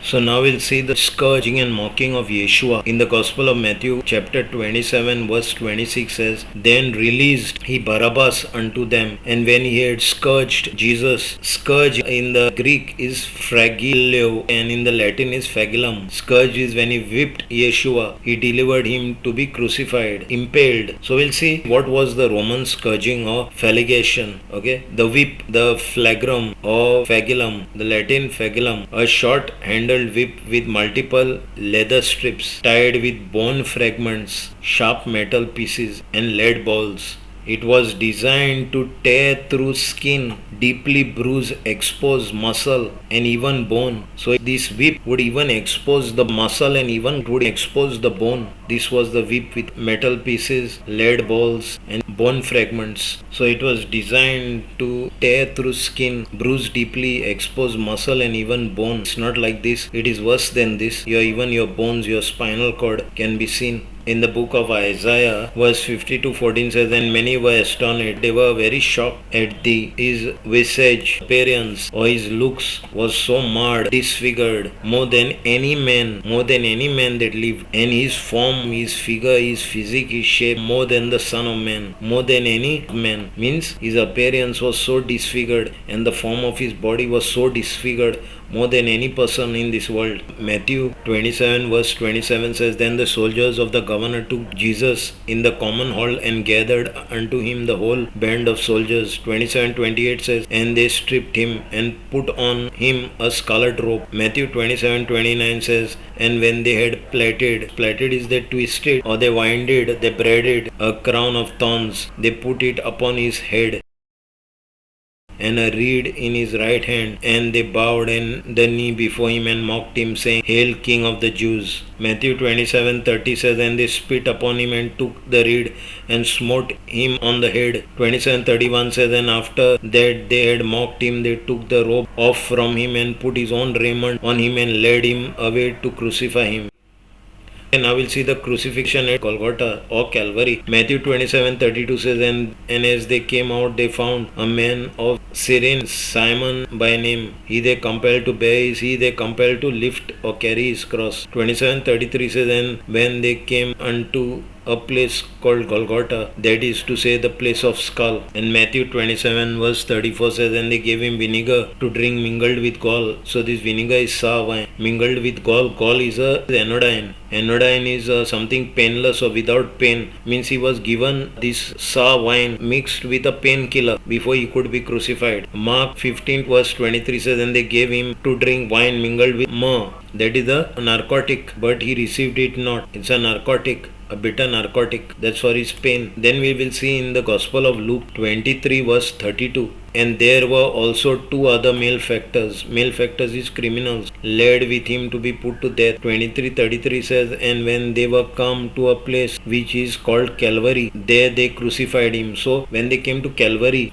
So now we'll see the scourging and mocking of Yeshua. In the Gospel of Matthew chapter 27 verse 26 says, Then released he Barabbas unto them, and when he had scourged Jesus, scourge in the Greek is flagellio and in the Latin is flagellum. Scourge is when he whipped Yeshua, he delivered him to be crucified, impaled. So we'll see what was the Roman scourging or flagellation. Okay, the whip, the flagrum or flagellum, the Latin flagellum, a short handled whip with multiple leather strips tied with bone fragments, sharp metal pieces, and lead balls. It was designed to tear through skin, deeply bruise, expose muscle and even bone. So this whip would even expose the muscle and even would expose the bone. This was the whip with metal pieces, lead balls and bone fragments. So it was designed to tear through skin, bruise deeply, expose muscle and even bone. It's not like this. It is worse than this. Even your bones, your spinal cord can be seen. In the book of Isaiah, verse 50-14 says, And many were astonished. They were very shocked at his visage, appearance, or his looks was so marred, disfigured, more than any man that lived. And his form, his figure, his physique, his shape, more than the Son of Man, more than any man. Means his appearance was so disfigured and the form of his body was so disfigured, more than any person in this world. Matthew 27 verse 27 says, Then the soldiers of the governor took Jesus in the common hall and gathered unto him the whole band of soldiers. 27:28 says, And they stripped him and put on him a scarlet robe. Matthew 27:29 says, And when they had plaited is they twisted or they winded, they braided a crown of thorns, they put it upon his head and a reed in his right hand, and they bowed and the knee before him and mocked him, saying, Hail, King of the Jews. Matthew 27:30 says, And they spit upon him and took the reed and smote him on the head. 27:31 says, And after that they had mocked him, they took the robe off from him and put his own raiment on him and led him away to crucify him. And now we'll see the crucifixion at Golgotha or Calvary. Matthew 27:32 says, and as they came out, they found a man of Cyrene, Simon by name. He they compelled to bear his, he they compelled to lift or carry his cross. 27:33 says, And when they came unto a place called Golgotha, that is to say the place of skull. And Matthew 27 verse 34 says, And they gave him vinegar to drink mingled with gall. So this vinegar is sour wine mingled with gall. Gall is a anodyne. Anodyne is something painless or without pain. Means he was given this sour wine mixed with a painkiller before he could be crucified. Mark 15 verse 23 says, And they gave him to drink wine mingled with myrrh. That is a narcotic, but he received it not. It's a narcotic, a bitter narcotic. That's for his pain. Then we will see in the Gospel of Luke 23 verse 32. And there were also two other malefactors. Malefactors is criminals, led with him to be put to death. 23:33 says, And when they were come to a place which is called Calvary, there they crucified him. So when they came to Calvary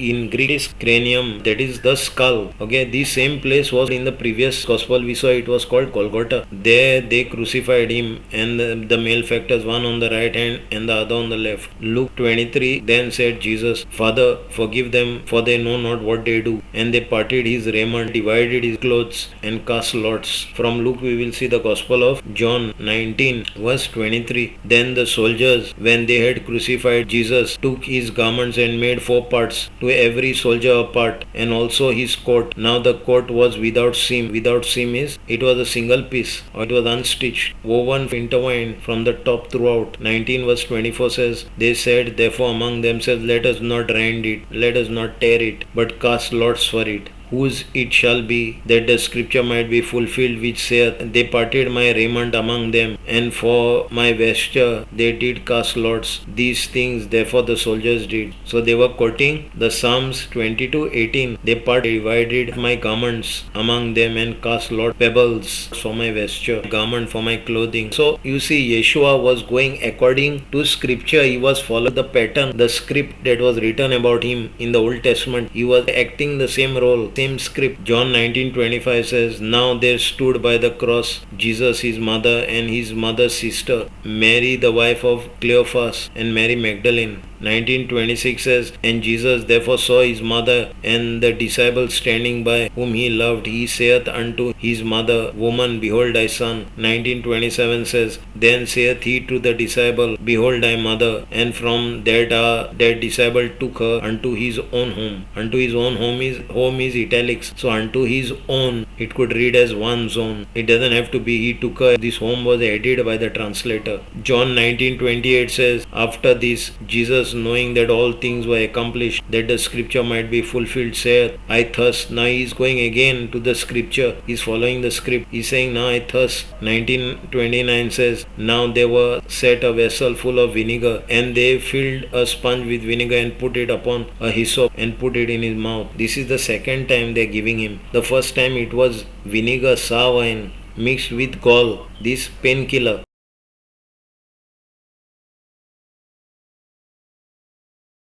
in Greek is cranium, that is the skull. Okay, this same place was in the previous Gospel we saw, it was called Golgotha. There they crucified him, and the malefactors, one on the right hand and the other on the left. Luke 23, Then said Jesus, Father, forgive them, for they know not what they do. And they parted his raiment, divided his clothes, and cast lots. From Luke we will see the Gospel of John 19 verse 23. Then the soldiers, when they had crucified Jesus, took his garments and made 4 parts, to every soldier a part, and also his coat. Now the coat was without seam. Without seam is, it was a single piece, or it was unstitched, woven, intertwined from the top throughout. 19 verse 24 says, They said therefore among themselves, Let us not rend it, let us not tear it, but cast lots for it, whose it shall be, that the scripture might be fulfilled which saith, They parted my raiment among them, and for my vesture they did cast lots. These things therefore the soldiers did. So they were quoting the Psalms 22:18. They divided my garments among them and cast lot pebbles for my vesture, garment for my clothing. So you see, Yeshua was going according to scripture. He was following the pattern, the script that was written about him in the Old Testament. He was acting the same role, same script. John 19:25 says, Now there stood by the cross Jesus, his mother, and his mother's sister, Mary the wife of Cleophas, and Mary Magdalene. 19:26 says, And Jesus therefore saw his mother and the disciple standing by, whom he loved. He saith unto his mother, Woman, behold thy son. 19:27 says, Then saith he to the disciple, Behold thy mother. And from that disciple took her unto his own home. Unto his own home is italics. So unto his own, it could read as one's own. It doesn't have to be he took her. This home was added by the translator. John 19:28 says, After this, Jesus, knowing that all things were accomplished, that the scripture might be fulfilled, saith, I thirst. Now he is going again to the scripture. He is following the script. He is saying, Now I thirst. 19:29 says, Now there were set a vessel full of vinegar, and they filled a sponge with vinegar and put it upon a hyssop and put it in his mouth. This is the second time they are giving him. The first time it was vinegar sour wine mixed with gall, this painkiller.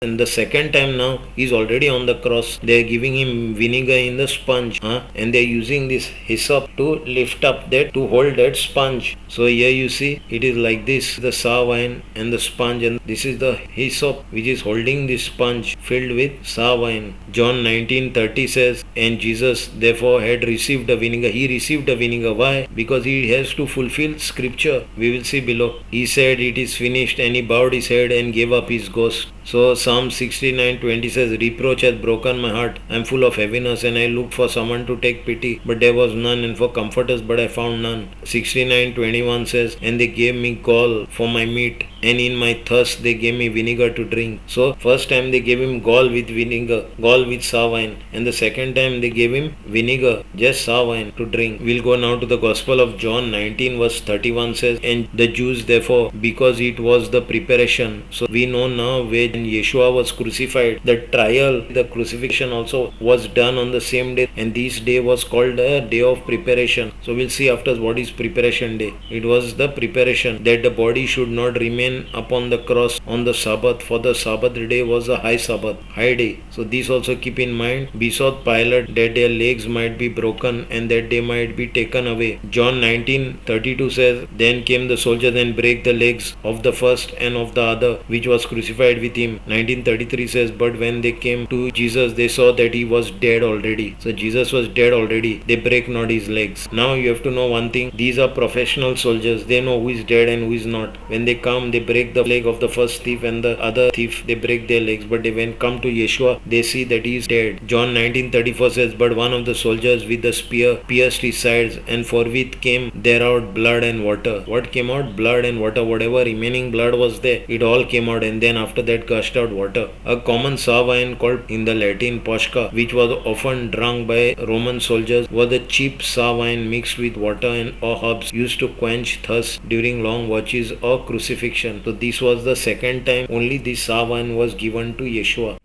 And the second time now, he's already on the cross. They're giving him vinegar in the sponge. And they're using this hyssop to lift up that, to hold that sponge. So here you see, it is like this, the sour wine and the sponge. And this is the hyssop which is holding this sponge filled with sour wine. John 19:30 says, And Jesus therefore had received the vinegar. He received the vinegar. Why? Because he has to fulfill scripture. We will see below. He said, It is finished, and he bowed his head and gave up his ghost. So Psalm 69:20 says, Reproach hath broken my heart. I am full of heaviness, and I looked for someone to take pity, but there was none, and for comforters, but I found none. 69:21 says, And they gave me gall for my meat, and in my thirst they gave me vinegar to drink. So first time they gave him gall with vinegar, gall with sour wine, and the second time they gave him vinegar, just sour wine to drink. We'll go now to the Gospel of John 19 verse 31 says, And the Jews therefore, because it was the preparation. So we know now when Yeshua was crucified, the trial, the crucifixion also was done on the same day, and this day was called a day of preparation. So we'll see after what is preparation day. It was the preparation that the body should not remain upon the cross on the Sabbath, for the Sabbath day was a high Sabbath, high day. So this also keep in mind. Besought Pilate that their legs might be broken and that they might be taken away. John 19:32 says, Then came the soldiers and brake the legs of the first and of the other, which was crucified with him. 19:33 says, But when they came to Jesus, they saw that he was dead already. So Jesus was dead already. They break not his legs. Now you have to know one thing. These are professional soldiers. They know who is dead and who is not. When they come, they break the leg of the first thief and the other thief. They break their legs. But when come to Yeshua, they see that he is dead. John 19:34 says, But one of the soldiers with the spear pierced his sides, and forthwith came there out blood and water. What came out? Blood and water. Whatever remaining blood was there, it all came out, and then after that gushed out water. A common sour wine called in the Latin Posca, which was often drunk by Roman soldiers, was a cheap sour wine mixed with water and or herbs used to quench thirst during long watches or crucifixion. So this was the second time only this sour wine was given to Yeshua.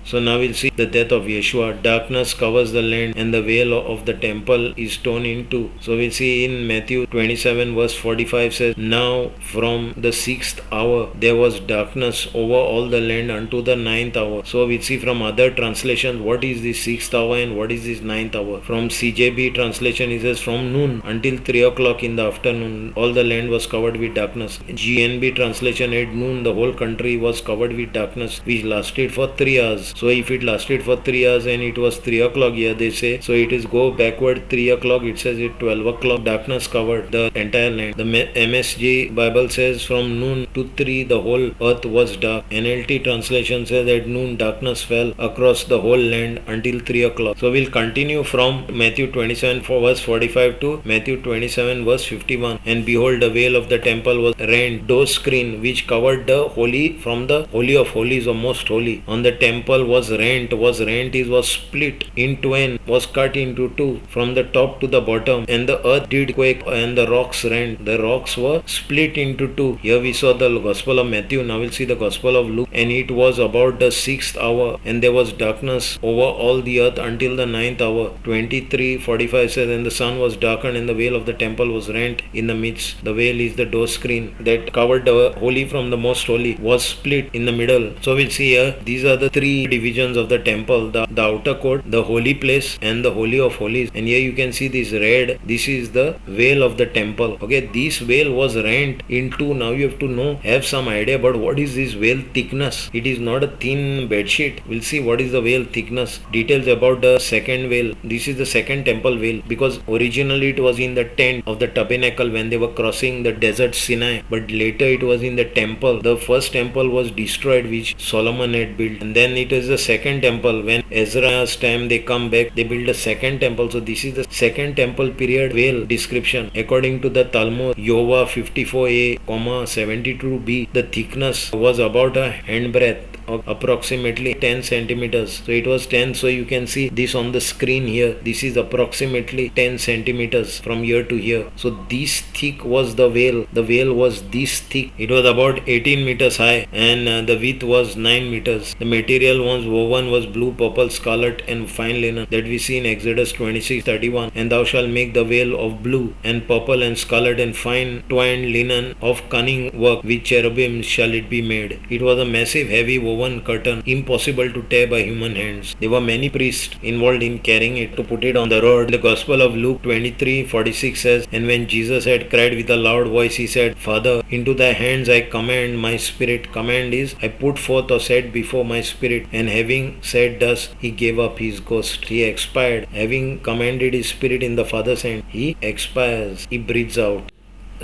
So now we'll see the death of Yeshua. Darkness covers the land, and the veil of the temple is torn in two. So we'll see in Matthew 27 verse 45 says, Now from the 6th hour there was darkness over all the land unto the 9th hour. So we see from other translations what is the 6th hour and what is this 9th hour. From CJB translation it says from noon until 3 o'clock in the afternoon all the land was covered with darkness. GNB translation at noon the whole country was covered with darkness, which lasted for 3 hours. So if it lasted for 3 hours and it was 3 o'clock here, they say, so it is go backward 3 o'clock, it says it 12 o'clock, darkness covered the entire land. The MSG Bible says from noon to 3 the whole earth was dark. NLT translation says at noon darkness fell across the whole land until 3 o'clock. So we'll continue from Matthew 27 verse 45 to Matthew 27 verse 51. And behold, the veil of the temple was rent, door screen which covered the holy from the holy of holies or most holy. On the temple was split in twain, was cut into two from the top to the bottom, and the earth did quake and the rocks rent. The rocks were split into two. Here we saw the Gospel of Matthew. Now we'll see the Gospel of Luke. And it was about the 6th hour, and there was darkness over all the earth until the 9th hour. 23:45 says, And the sun was darkened, and the veil of the temple was rent in the midst. The veil is the door screen that covered the holy from the most holy, was split in the middle. So we'll see here, these are the three divisions of the temple, the outer court, the holy place, and the holy of holies. And here you can see this red, this is the veil of the temple. Okay, this veil was rent into. Now you have to have some idea about what is this veil thickness. It is not a thin bed sheet. We'll see what is the veil thickness. Details about the second veil. This is the second temple veil, because originally it was in the tent of the tabernacle when they were crossing the desert Sinai, but later it was in the temple. The first temple was destroyed, which Solomon had built, and then it is the second temple. When Ezra's time they come back, they build a second temple. So this is the second temple period veil description. According to the Talmud, Yova 54a, 72b, the thickness was about a handbreadth of approximately 10 centimeters. So it was 10. So you can see this on the screen here. This is approximately 10 centimeters from here to here. So this thick was the veil. The veil was this thick. It was about 18 meters high, and the width was 9 meters. The material was woven was blue, purple, scarlet, and fine linen that we see in Exodus 26:31. And thou shalt make the veil of blue and purple and scarlet and fine twined linen of cunning work. With cherubim shall it be made. It was a massive, heavy woven curtain, impossible to tear by human hands. There were many priests involved in carrying it to put it on the road. The Gospel of Luke 23:46 says, and when Jesus had cried with a loud voice, he said, Father, into thy hands I commend my spirit. Command is, I put forth or set before my spirit. And having said thus, he gave up his ghost. He expired. Having commended his spirit in the Father's hand, he expires. He breathes out.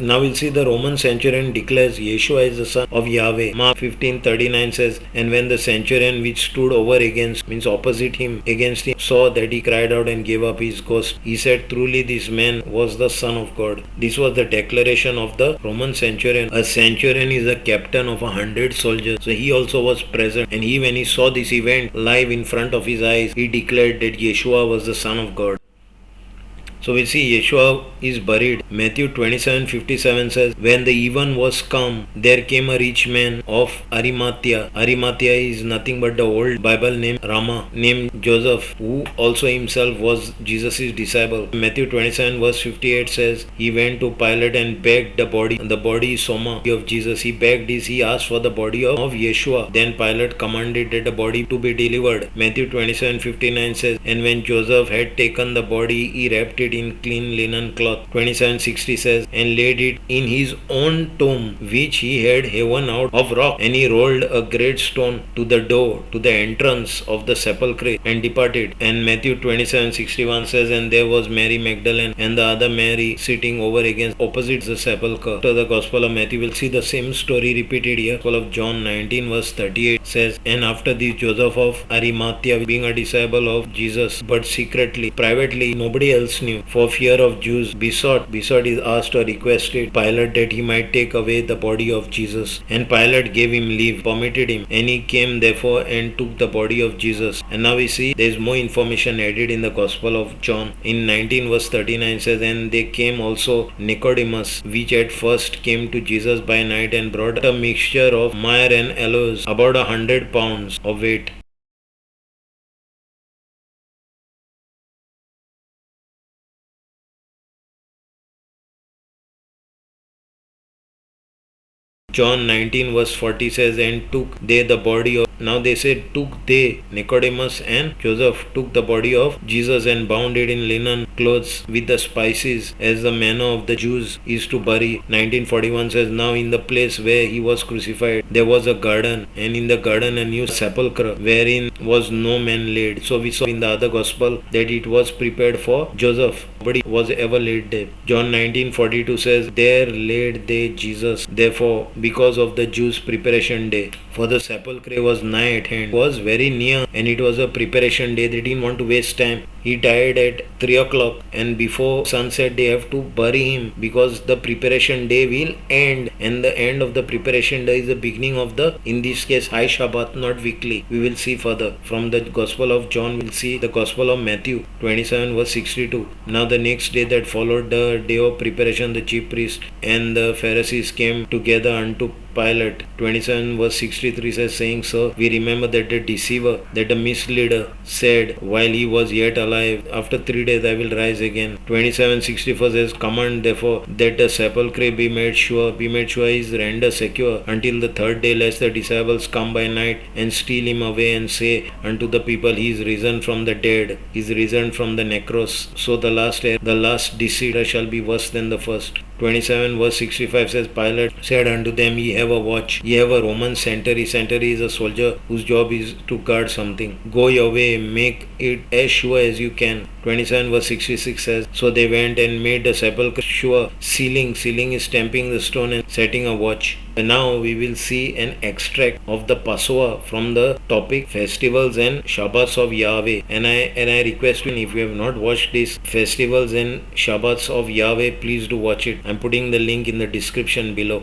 Now we'll see the Roman centurion declares Yeshua is the son of Yahweh. Mark 15:39 says, and when the centurion which stood over against, means opposite him, against him, saw that, he cried out and gave up his ghost. He said, truly this man was the Son of God. This was the declaration of the Roman centurion. A centurion is a captain of 100 soldiers. So he also was present. And when he saw this event live in front of his eyes, he declared that Yeshua was the Son of God. So we see Yeshua is buried. Matthew 27:57 says, when the even was come, there came a rich man of Arimathea. Arimathea is nothing but the old Bible name Rama, named Joseph, who also himself was Jesus' disciple. Matthew 27:58 says, he went to Pilate and begged the body Soma of Jesus. He begged this, he asked for the body of Yeshua. Then Pilate commanded that the body to be delivered. Matthew 27:59 says, and when Joseph had taken the body, he wrapped it in clean linen cloth. 27:60 says, and laid it in his own tomb, which he had hewn out of rock. And he rolled a great stone to the door, to the entrance of the sepulchre, and departed. And Matthew 27:61 says, and there was Mary Magdalene and the other Mary sitting over against opposite the sepulchre. After the Gospel of Matthew, we'll see the same story repeated here. Gospel of John 19:38 says, and after this Joseph of Arimathea, being a disciple of Jesus, but secretly, privately, nobody else knew, for fear of Jews, besought is asked or requested Pilate that he might take away the body of Jesus. And Pilate gave him leave, permitted him, and he came therefore and took the body of Jesus. And now we see there is more information added in the Gospel of John. In 19:39 says, and they came also Nicodemus, which at first came to Jesus by night, and brought a mixture of myrrh and aloes, about 100 pounds of weight. John 19:40 says, and took they the body of, now they said took they, Nicodemus and Joseph took the body of Jesus and bound it in linen clothes with the spices, as the manner of the Jews is to bury. 19:41 says, now in the place where he was crucified there was a garden, and in the garden a new sepulchre, wherein was no man laid. So we saw in the other gospel that it was prepared for Joseph, but he was ever laid there. John 19:42 says, there laid they Jesus, therefore because of the Jews' preparation day, for the sepulchre was nigh at hand, was very near, and it was a preparation day. They didn't want to waste time. He died at 3 o'clock, and before sunset they have to bury him, because the preparation day will end, and the end of the preparation day is the beginning of the, in this case, High Shabbat, not weekly. We will see further. From the Gospel of John, we'll see the Gospel of Matthew 27:62. Now the next day that followed the day of preparation, the chief priest and the Pharisees came together unto Pilate. 27 verse 63 says, saying, Sir, we remember that the deceiver, that the misleader said while he was yet alive, After 3 days I will rise again. 27:64 says, Command therefore that the sepulchre be made sure. Be made sure is render secure until the third day, lest the disciples come by night and steal him away and say unto the people, He is risen from the dead, He is risen from the necros. So the last deceit shall be worse than the first. 27 verse 65 says, Pilate said unto them, Ye have a watch, ye have a Roman century. Century is a soldier whose job is to guard something. Go your way, make it as sure as you can. 27 verse 66 says, So they went and made the sepulchre sure, sealing is stamping the stone and setting a watch. And now we will see an extract of the Passover from the topic festivals and Shabbats of Yahweh. And I request you, if you have not watched these festivals and Shabbats of Yahweh, please do watch it. I'm putting the link in the description below.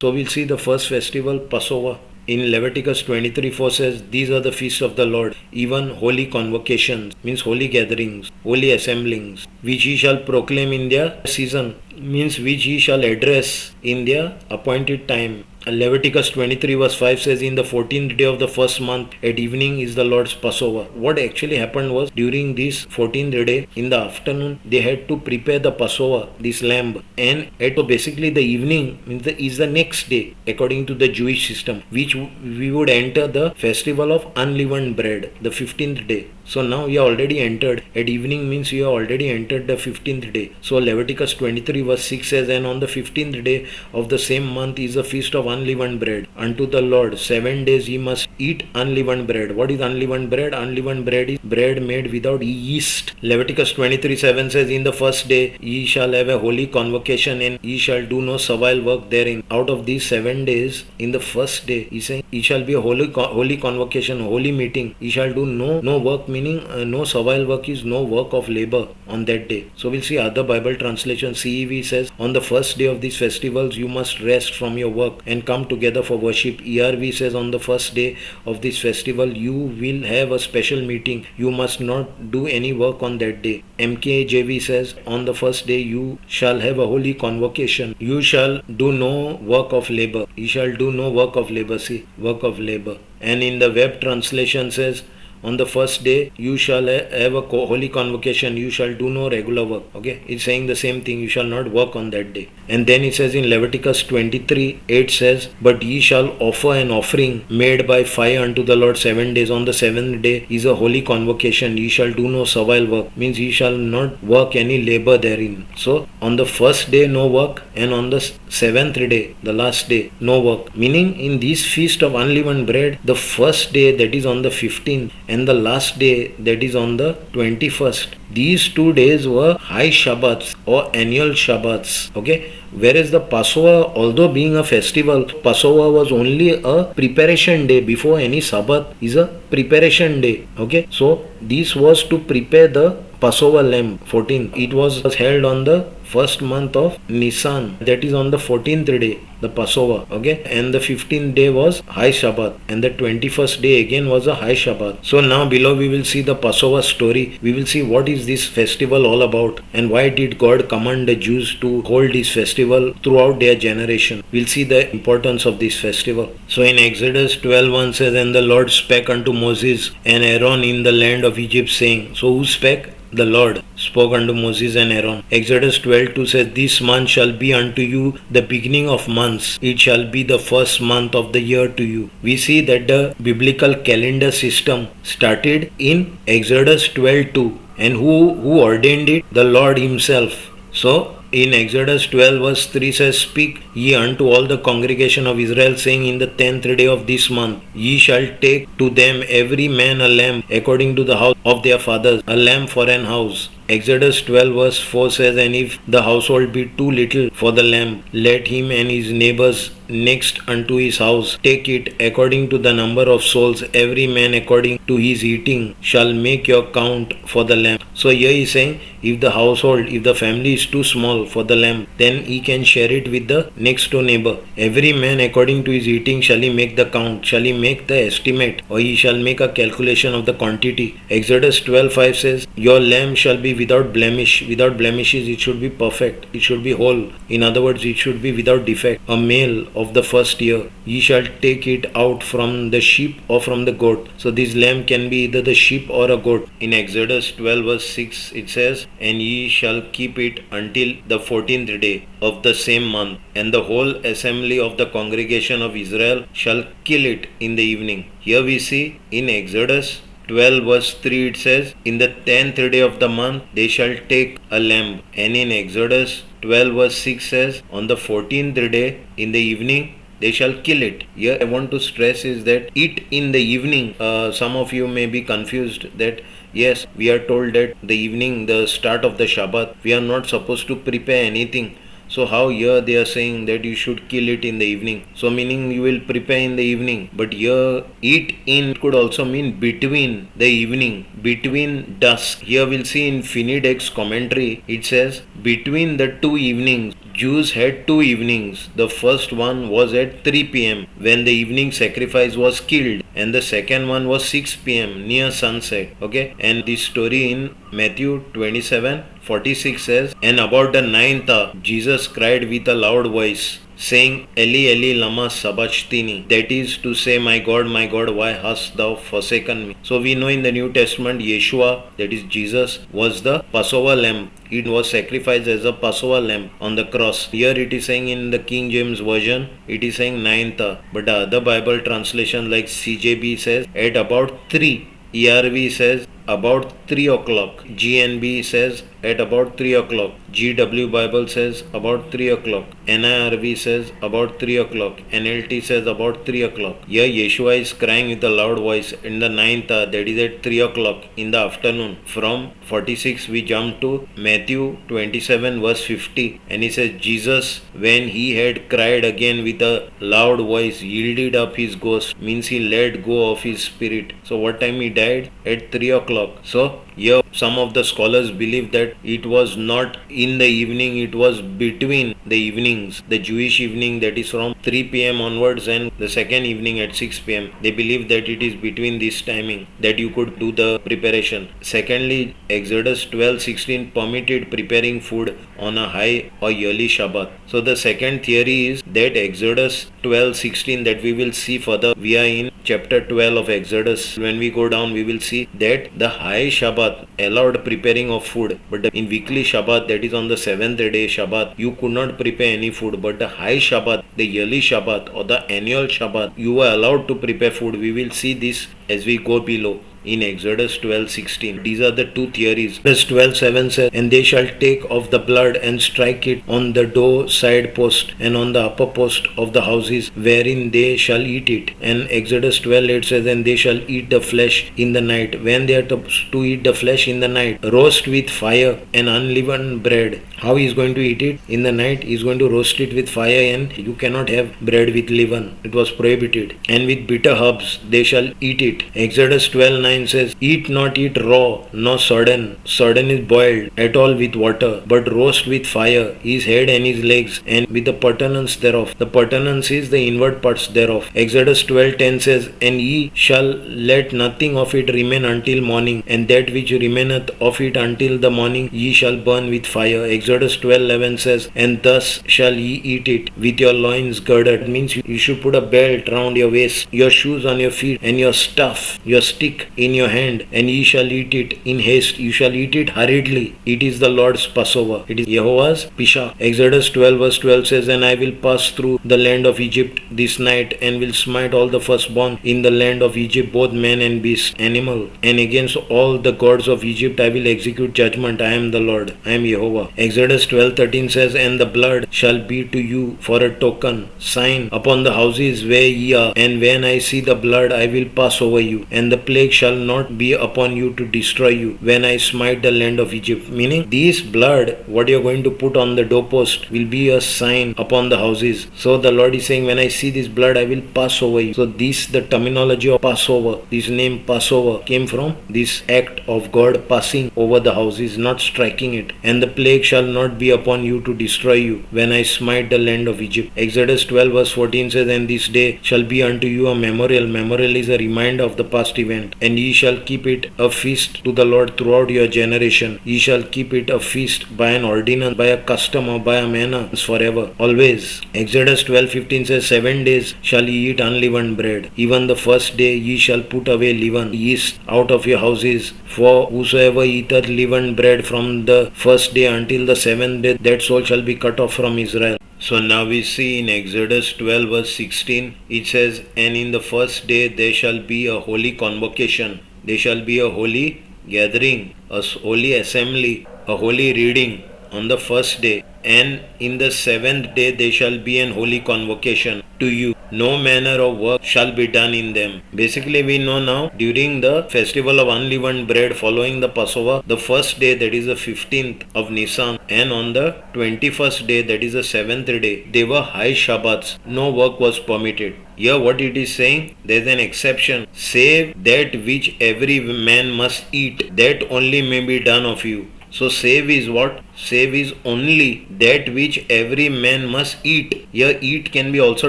So we'll see the first festival, Passover. In Leviticus 23:4 says, These are the feasts of the Lord, even holy convocations, means holy gatherings, holy assemblings, which ye shall proclaim in their season, means which ye shall address in their appointed time. Leviticus 23 verse 5 says, In the 14th day of the first month at evening is the Lord's Passover. What actually happened was, during this 14th day in the afternoon, they had to prepare the Passover, this lamb, and so basically the evening is the next day according to the Jewish system, which we would enter the festival of unleavened bread, the 15th day. So now we are already entered. At evening means you have already entered the 15th day. So Leviticus 23 verse 6 says, And on the 15th day of the same month is the feast of unleavened bread unto the Lord. 7 days ye must eat unleavened bread. What is unleavened bread? Unleavened bread is bread made without yeast. Leviticus 23:7 says, In the first day ye shall have a holy convocation, and ye shall do no servile work therein. Out of these 7 days, in the first day, he saying, ye shall be a holy convocation, holy meeting. Ye shall do no work, meaning no servile work is no work of labor on that day. So we'll see other Bible translation. CEV says, On the first day of these festivals you must rest from your work and come together for worship. ERV says, On the first day of this festival you will have a special meeting. You must not do any work on that day. MKJV says, On the first day you shall have a holy convocation. You shall do no work of labor. You shall do no work of labor. See, work of labor. And in the web translation says, on the first day you shall have a holy convocation, you shall do no regular work. Okay, it's saying the same thing, you shall not work on that day. And then it says in Leviticus 23:8 says, But ye shall offer an offering made by fire unto the Lord 7 days. On the 7th day is a holy convocation. Ye shall do no servile work, means ye shall not work any labor therein. So on the first day no work, and on the 7th day, the last day, no work. Meaning in this feast of unleavened bread, the first day, that is on the 15th, and the last day, that is on the 21st, these 2 days were high Shabbats or annual Shabbats. Okay, whereas the Passover, although being a festival, Passover was only a preparation day. Before any Sabbath is a preparation day. Okay, so this was to prepare the Passover lamb. 14th, it was held on the first month of Nisan, that is on the 14th day, the Passover. Okay, and the 15th day was high Shabbat, and the 21st day again was a high Shabbat. So now below we will see the Passover story. We will see what is this festival all about, and why did God command the Jews to hold this festival throughout their generation. We'll see the importance of this festival. So in Exodus 12:1 says, And the Lord spake unto Moses and Aaron in the land of Egypt, saying, so who spake? The Lord spoke unto Moses and Aaron. Exodus 12:2 says, This month shall be unto you the beginning of months. It shall be the first month of the year to you. We see that the biblical calendar system started in Exodus 12:2. And who ordained it? The Lord himself. So in Exodus 12 verse 3 says, Speak ye unto all the congregation of Israel, saying, In the 10th day of this month ye shall take to them every man a lamb according to the house of their fathers, a lamb for an house. Exodus 12 verse 4 says, And if the household be too little for the lamb, let him and his neighbors next unto his house take it according to the number of souls. Every man according to his eating shall make your count for the lamb. So here he is saying, if the household, if the family is too small for the lamb, then he can share it with the next door neighbor. Every man according to his eating shall he make the count, shall he make the estimate, or he shall make a calculation of the quantity. Exodus 12:5 says, your lamb shall be without blemish. Without blemishes, it should be perfect, it should be whole. In other words, it should be without defect, a male of the first year. Ye shall take it out from the sheep or from the goat. So this lamb can be either the sheep or a goat. In Exodus 12 verse 6 it says, and ye shall keep it until the 14th day of the same month, and the whole assembly of the congregation of Israel shall kill it in the evening. Here we see in Exodus 12 verse 3 it says, in the 10th day of the month they shall take a lamb. And in Exodus 12 verse 6 says, on the 14th day in the evening they shall kill it. Here I want to stress is that it in the evening, some of you may be confused that yes, we are told that the evening, the start of the Shabbat, we are not supposed to prepare anything. So how here they are saying that you should kill it in the evening? So meaning you will prepare in the evening. But here eat in could also mean between the evening, between dusk. Here we'll see in Finidex's commentary, it says between the two evenings. Jews had two evenings. The first one was at 3 p.m. when the evening sacrifice was killed, and the second one was 6 p.m. near sunset. Okay, and this story in Matthew 27:46 says, and about the 9th hour, Jesus cried with a loud voice, saying, Eli, Eli, lama sabachthani. That is to say, my God, why hast thou forsaken me? So we know in the New Testament, Yeshua, that is Jesus, was the Passover lamb. It was sacrificed as a Passover lamb on the cross. Here it is saying in the King James Version, it is saying 9th hour. But the other Bible translation like CJB says at about 3. ERV says about 3 o'clock. GNB says at about 3 o'clock. GW Bible says about 3 o'clock. NIRV says about 3 o'clock. NLT says about 3 o'clock. Here Yeshua is crying with a loud voice in the 9th hour, that is at 3 o'clock in the afternoon. From 46 we jump to Matthew 27 verse 50, and he says, Jesus, when he had cried again with a loud voice, yielded up his ghost, means he let go of his spirit. So what time he died? At 3 o'clock. So here some of the scholars believe that it was not in the evening, it was between the evenings, the Jewish evening, that is from 3 p.m. onwards, and the second evening at 6 p.m. They believe that it is between this timing that you could do the preparation. Secondly, Exodus 12:16 permitted preparing food on a high or yearly Shabbat. So the second theory is that Exodus 12:16 that we will see further, we are in chapter 12 of Exodus. When we go down, we will see that the high Shabbat allowed preparing of food, but in weekly Shabbat, that is on the 7th day Shabbat, you could not prepare any food. But the high Shabbat, the yearly Shabbat or the annual Shabbat, you were allowed to prepare food. We will see this as we go below in Exodus 12:16. These are the two theories. Verse 12:7 says, and they shall take of the blood and strike it on the door side post and on the upper post of the houses wherein they shall eat it. And Exodus 12:8 says, and they shall eat the flesh in the night. When they are to eat the flesh in the night, roast with fire and unleavened bread. How he is going to eat it? In the night he is going to roast it with fire, and you cannot have bread with leaven. It was prohibited. And with bitter herbs they shall eat it. Exodus 12:9 says, eat not it raw, nor sodden. Sodden is boiled at all with water, but roast with fire his head and his legs, and with the purtenance thereof. The purtenance is the inward parts thereof. Exodus 12:10 says, and ye shall let nothing of it remain until morning, and that which remaineth of it until the morning ye shall burn with fire. Exodus 12:11 says, and thus shall ye eat it with your loins girded. It means you should put a belt round your waist, your shoes on your feet, and your staff, your stick in your hand, and ye shall eat it in haste. You shall eat it hurriedly. It is the Lord's Passover. It is Jehovah's Pesach. Exodus 12 verse 12 says, and I will pass through the land of Egypt this night, and will smite all the firstborn in the land of Egypt, both man and beast, animal, and against all the gods of Egypt I will execute judgment. I am the Lord. I am Jehovah. Exodus 12:13 says, and the blood shall be to you for a token, sign upon the houses where ye are, and when I see the blood I will pass over you, and the plague shall shall not be upon you to destroy you when I smite the land of Egypt. Meaning, this blood, what you are going to put on the doorpost, will be a sign upon the houses. So the Lord is saying, when I see this blood, I will pass over you. So this, the terminology of Passover, this name Passover came from this act of God passing over the houses, not striking it. And the plague shall not be upon you to destroy you when I smite the land of Egypt. Exodus 12 verse 14 says, and this day shall be unto you a memorial. Memorial is a reminder of the past event. And ye shall keep it a feast to the Lord throughout your generation. Ye shall keep it a feast by an ordinance, by a custom, or by a manner forever, always. Exodus 12:15 says, 7 days shall ye eat unleavened bread. Even the first day ye shall put away leaven, yeast out of your houses. For whosoever eateth leavened bread from the first day until the 7th day, that soul shall be cut off from Israel. So now we see in Exodus 12 verse 16, it says, and in the first day there shall be a holy convocation. There shall be a holy gathering, a holy assembly, a holy reading on the first day. And in the 7th day there shall be an holy convocation to you. No manner of work shall be done in them. Basically, we know now, during the festival of unleavened bread following the Passover, the first day, that is the 15th of Nisan, and on the 21st day, that is the 7th day, they were high Shabbats. No work was permitted. Here what it is saying, there is an exception. Save that which every man must eat, that only may be done of you. So save is what? Save is only that which every man must eat. Here eat can be also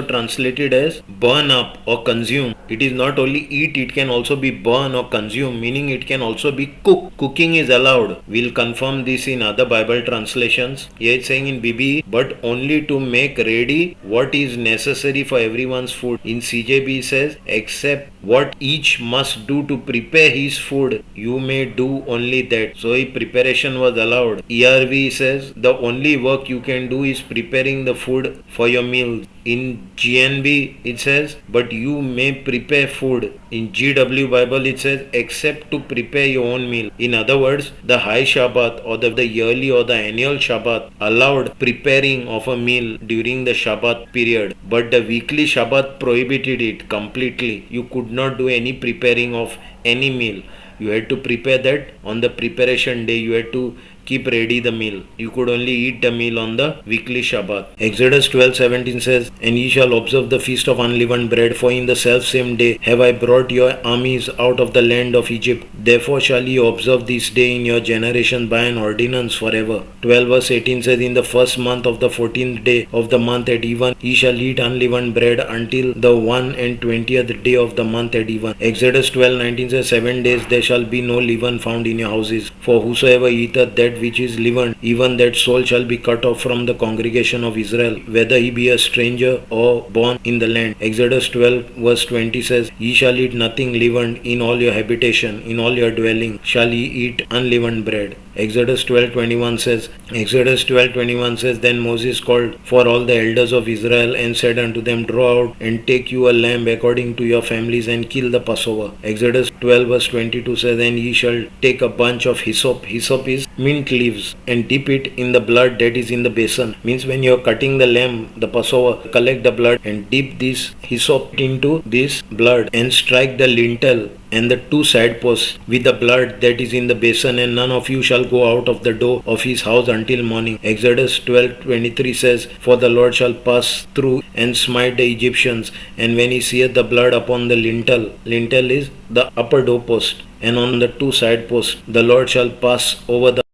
translated as burn up or consume. It is not only eat, it can also be burn or consume, meaning it can also be cook. Cooking is allowed. We'll confirm this in other Bible translations. Here it's saying in BB, but only to make ready what is necessary for everyone's food. In CJB it says, except what each must do to prepare his food, you may do only that. So if preparation was allowed. ERV says the only work you can do is preparing the food for your meal. In GNB it says, but you may prepare food. In GW Bible it says, except to prepare your own meal. In other words, the high Shabbat or the yearly or the annual Shabbat allowed preparing of a meal during the Shabbat period. But the weekly Shabbat prohibited it completely. You could not do any preparing of any meal. You had to prepare that on the preparation day. You had to keep ready the meal. You could only eat the meal on the weekly Shabbat. Exodus 12:17 says, and ye shall observe the feast of unleavened bread, for in the selfsame day have I brought your armies out of the land of Egypt. Therefore shall ye observe this day in your generation by an ordinance forever. 12 verse 18 says, in the first month of the 14th day of the month at even, ye shall eat unleavened bread until the 120th day of the month at even. Exodus 12:19 says, 7 days there shall be no leaven found in your houses. For whosoever eateth that which is leavened, even that soul shall be cut off from the congregation of Israel, whether he be a stranger or born in the land. Exodus 12 verse 20 says, ye shall eat nothing leavened in all your habitation, in all your dwelling shall ye eat unleavened bread. Exodus 12:21 says, then Moses called for all the elders of Israel and said unto them, draw out and take you a lamb according to your families and kill the Passover. Exodus 12 verse 22 says, and ye shall take a bunch of hyssop. Hyssop is mint leaves, and dip it in the blood that is in the basin. Means when you are cutting the lamb, the Passover, collect the blood and dip this hyssop into this blood and strike the lintel and the two side posts with the blood that is in the basin, and none of you shall go out of the door of his house until morning. Exodus 12:23 says, for the Lord shall pass through and smite the Egyptians, and when he seeth the blood upon the lintel is the upper doorpost, and on the two side posts, the Lord shall pass over the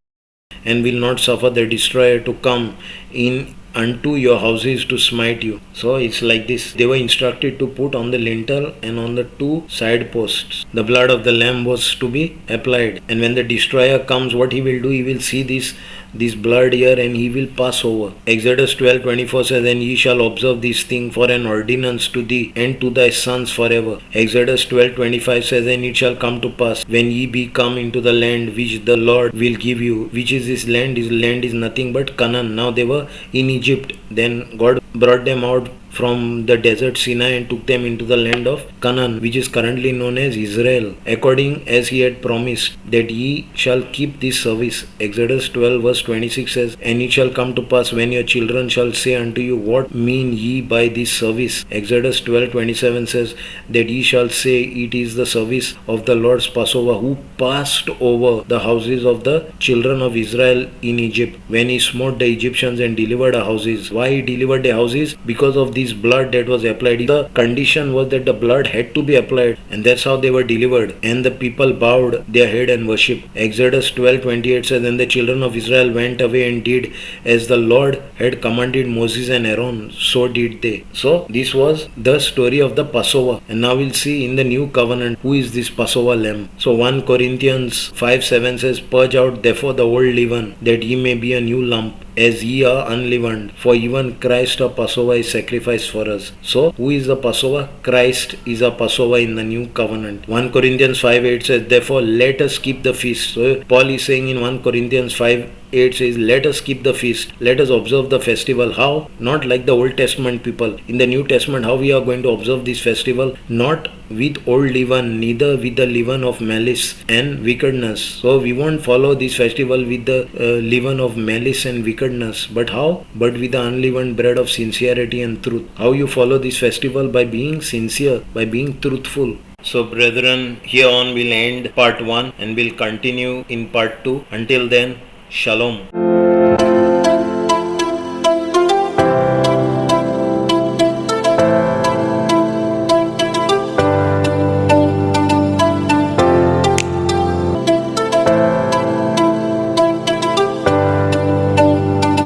and will not suffer the destroyer to come in unto your houses to smite you. So it's like this. They were instructed to put on the lintel and on the two side posts. The blood of the lamb was to be applied. And when the destroyer comes, what he will do? He will see this blood here and he will pass over. Exodus 12:24 says, and ye shall observe this thing for an ordinance to thee and to thy sons forever. Exodus 12:25 says, and it shall come to pass when ye be come into the land which the Lord will give you. Which is this land? This land is nothing but Canaan. Now they were in Egypt. Then God brought them out from the desert Sinai and took them into the land of Canaan, which is currently known as Israel, according as he had promised, that ye shall keep this service. Exodus 12 verse 26 says, and it shall come to pass when your children shall say unto you, what mean ye by this service? Exodus 12:27 says, that ye shall say, it is the service of the Lord's Passover, who passed over the houses of the children of Israel in Egypt, when he smote the Egyptians and delivered our houses. Why he delivered the houses? Because of this blood that was applied. The condition was that the blood had to be applied, and that's how they were delivered. And the people bowed their head and worshipped. Exodus 12:28 says, and the children of Israel went away and did as the Lord had commanded Moses and Aaron, so did they. So this was the story of the Passover. And now we'll see in the new covenant, who is this Passover lamb. So 1 Corinthians 5:7 says, purge out therefore the old leaven, that ye may be a new lump, as ye are unleavened. For even Christ our Passover is sacrificed for us. So who is the Passover? Christ is a Passover in the new covenant. 1 Corinthians 5:8 says, therefore let us keep the feast. So Paul is saying in 1 Corinthians 5:8 says, let us keep the feast, let us observe the festival. How? Not like the Old Testament people. In the New Testament, how we are going to observe this festival? Not with old leaven, neither with the leaven of malice and wickedness. So we won't follow this festival with the leaven of malice and wickedness. But how? But with the unleavened bread of sincerity and truth. How you follow this festival? By being sincere, by being truthful. So brethren, here on we'll end part 1 and we'll continue in part 2. Until then, Shalom.